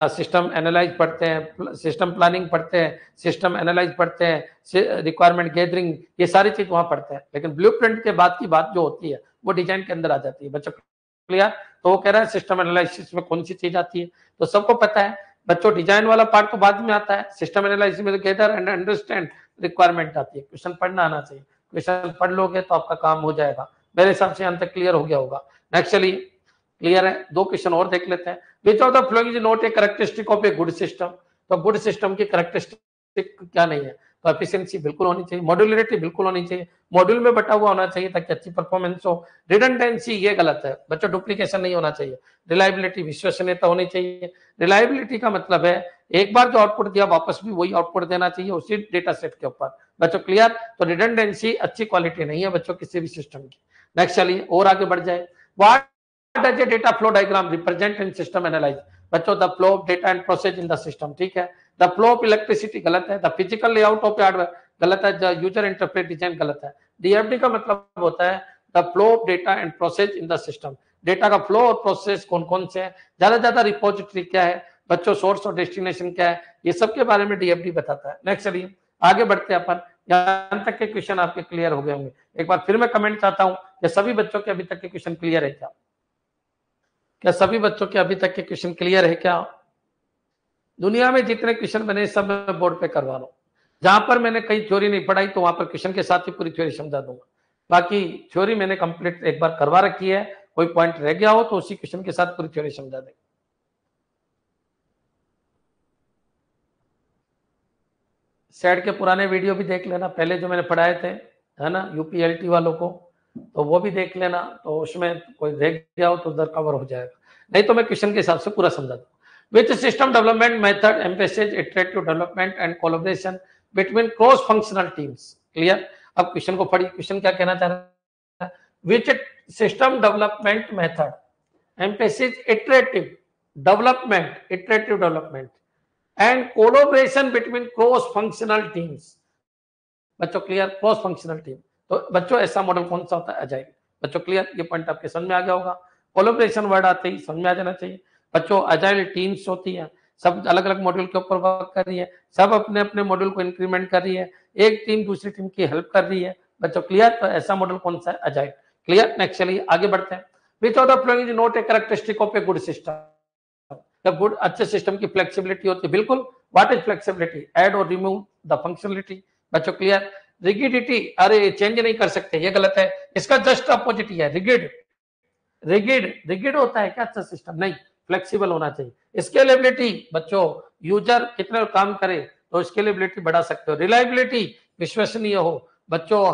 A: सिस्टम एनालाइज पढ़ते हैं, सिस्टम प्लानिंग पढ़ते हैं, सिस्टम एनालाइज पढ़ते हैं, रिक्वायरमेंट गैदरिंग, ये सारी चीज वहां पढ़ते हैं। लेकिन ब्लूप्रिंट के बाद की बात जो होती है वो डिजाइन के अंदर आ जाती है। बच्चों क्लियर? तो वो कह रहा है सिस्टम एनालिसिस में कौन सी चीज आती है, तो सबको पता है बच्चों। डिजाइन वाला पार्ट तो बाद में आता है, सिस्टम एनालिसिस में तो गैदर एंड अंडरस्टैंड रिक्वायरमेंट आती है। क्वेश्चन पढ़ना आना चाहिए, क्वेश्चन पढ़ लोगे तो आपका काम हो जाएगा। मेरे हिसाब से अंत तक क्लियर हो गया होगा। नेक्स्ट चलिए, क्लियर है? दो क्वेश्चन और देख लेते हैं। Which of the following is not a characteristic of a good system. तो गुड सिस्टम की कैरेक्टरिस्टिक क्या नहीं है? तो एफिशिएंसी बिल्कुल होनी चाहिए, मॉड्यूलरिटी बिल्कुल होनी चाहिए, मॉड्यूल में बटा हुआ होना चाहिए ताकि अच्छी परफॉर्मेंस हो। रिडंडेंसी ये गलत है बच्चों, डुप्लीकेशन नहीं होना चाहिए। रिलायबिलिटी विश्वसनीयता होनी चाहिए। रिलायबिलिटी का मतलब है एक बार जो आउटपुट दिया वापस भी वही आउटपुट देना चाहिए उसी डेटा सेट के ऊपर। बच्चों क्लियर? तो रिडंडेंसी अच्छी क्वालिटी नहीं है बच्चों किसी भी सिस्टम की। नेक्स्ट चलिए और आगे बढ़ जाए। What does a data flow diagram represent in system analyze? बच्चों the flow of data and process in the system, ठीक है। the flow of electricity गलत है, the physical layout of hardware गलत है, the user interface design गलत है। DFD का मतलब होता है the flow of data and process in the system। Data का फ्लो और प्रोसेस कौन कौन से है, ज्यादा रिपोजिटरी क्या है बच्चों, सोर्स और डेस्टिनेशन क्या है, ये सब के बारे में डीएफडी बताता है। नेक्स्ट चलिए आगे बढ़ते हैं अपन। यहाँ तक के क्वेश्चन आपके क्लियर हो गए होंगे। एक बार फिर मैं कमेंट चाहता हूँ कि सभी बच्चों के अभी तक के क्वेश्चन क्लियर है क्या? क्या सभी बच्चों के अभी तक के क्वेश्चन क्लियर है क्या? दुनिया में जितने क्वेश्चन बने सब मैं बोर्ड पे करवा रहा हूँ। जहां पर मैंने कहीं थ्योरी नहीं पढ़ाई तो वहां पर क्वेश्चन के साथ ही पूरी थ्योरी समझा दूंगा। बाकी थ्योरी मैंने कंप्लीट एक बार करवा रखी है, कोई पॉइंट रह गया हो तो उसी क्वेश्चन के साथ पूरी थ्योरी समझा देंगे। सेट के पुराने वीडियो भी देख लेना, पहले जो मैंने पढ़ाए थे, है ना, यूपीएलटी वालों को, तो वो भी देख लेना, तो उसमें कोई रह गया हो तो उधर कवर हो जाएगा, नहीं तो मैं क्वेश्चन के हिसाब से पूरा समझा दूँ। Which system development method emphasis iterative development and collaboration between cross functional teams? Clear? अब क्वेश्चन को पढ़िए, क्वेश्चन क्या कहना चाह रहा है? Which system development method emphasis iterative development and collaboration between cross functional teams. बच्चों क्लियर? क्रॉस फंक्शनल टीम, तो बच्चों ऐसा मॉडल कौन सा होता है? अजाइल। बच्चों क्लियर? ये पॉइंट आपके समझ में आ गया होगा। कोलैबोरेशन वर्ड आते ही समझ में आ जाना चाहिए। बच्चों अजाइल टीम्स होती है, सब अलग अलग मॉड्यूल के ऊपर वर्क कर रही है, सब अपने अपने मॉड्यूल को इंक्रीमेंट कर रही है, एक टीम दूसरी टीम की हेल्प कर रही है। बच्चों क्लियर? तो ऐसा मॉडल कौन सा है? अजाइल। क्लियर? नेक्स्ट चलिए आगे बढ़ते हैं। Which of the following is not a characteristic of a good system? Good अच्छे सिस्टम की फ्लेक्सिबिलिटी होती है, बिल्कुल। What is flexibility? ऐड और रिमूव द फंक्शनलिटी। बच्चों क्लियर? रिगिडिटी, अरे चेंज नहीं कर सकते, ये गलत है, इसका जस्ट अपोजिट ही है रिगिड। रिगिड होता है क्या अच्छा सिस्टम? नहीं, फ्लेक्सिबल होना चाहिए। स्केलेबिलिटी, बच्चों यूजर कितने काम करे तो स्केलेबिलिटी बढ़ा सकते हो। रिलायबिलिटी, विश्वसनीय हो बच्चों,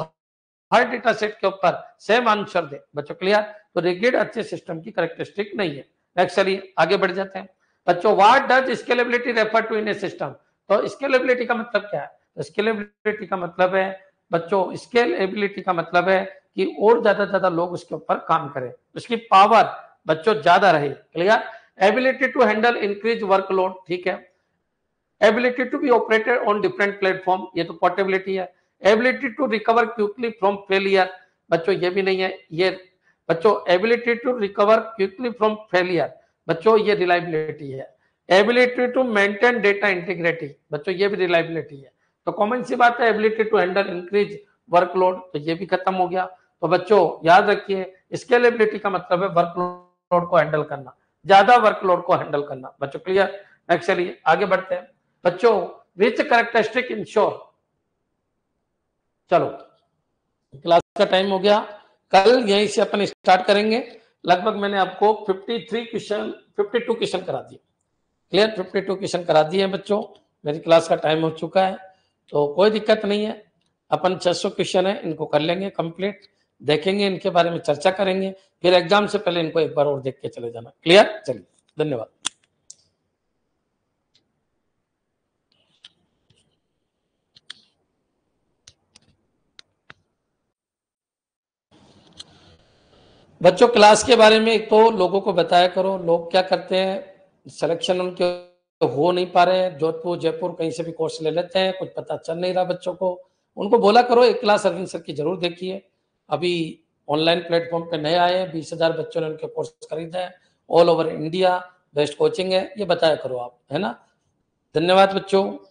A: हर डेटा सेट के ऊपर सेम आंसर दे। बच्चों क्लियर? तो रिगिड अच्छे सिस्टम की कैरेक्टरिस्टिक नहीं है। नेक्स्ट चलिए आगे बढ़ जाते हैं। बच्चों what does scalability refer to in a system? तो स्केलेबिलिटी का मतलब क्या है? तो स्केलेबिलिटी का मतलब है बच्चों, स्केलेबिलिटी का मतलब है कि और ज्यादा लोग उसके ऊपर काम करें, उसकी पावर बच्चों ज्यादा रहे। Clear? Ability to handle increase workload, ठीक है। Ability to be operated on different platform, ये तो पोर्टेबिलिटी है। Ability to recover quickly from failure, बच्चों ये भी नहीं है। ये बच्चों ability to recover quickly from failure, बच्चों ये रिलायबिलिटी है। Ability to maintain data integrity, बच्चों ये भी रिलायबिलिटी है। तो कॉमन सी बात है, ability to handle increase workload, तो ये भी खत्म हो गया। तो बच्चों याद रखिए, स्केलेबिलिटी का मतलब है वर्कलोड को हैंडल करना, ज्यादा वर्कलोड को हैंडल करना। बच्चों क्लियर? नेक्स्ट चलिए आगे बढ़ते हैं। बच्चों विच कैरेक्टरिस्टिक इंश्योर, चलो क्लास का टाइम हो गया, कल यहीं से अपन स्टार्ट करेंगे। लगभग मैंने आपको 52 क्वेश्चन करा दिए। क्लियर? 52 क्वेश्चन करा दिए हैं बच्चों, मेरी क्लास का टाइम हो चुका है, तो कोई दिक्कत नहीं है। अपन 600 क्वेश्चन है, इनको कर लेंगे कंप्लीट, देखेंगे, इनके बारे में चर्चा करेंगे, फिर एग्जाम से पहले इनको एक बार और देख के चले जाना। क्लियर? चलिए धन्यवाद। बच्चों क्लास के बारे में एक तो लोगों को बताया करो, लोग क्या करते हैं, सिलेक्शन उनके हो नहीं पा रहे हैं, जोधपुर जयपुर कहीं से भी कोर्स ले लेते हैं, कुछ पता चल नहीं रहा बच्चों को, उनको बोला करो एक क्लास अरविंद सर की जरूर देखिए। अभी ऑनलाइन प्लेटफॉर्म पे नए आए हैं, 20,000 बच्चों ने उनके कोर्स खरीदा है, all over India best coaching है, ये बताया करो आप, है ना। धन्यवाद बच्चों।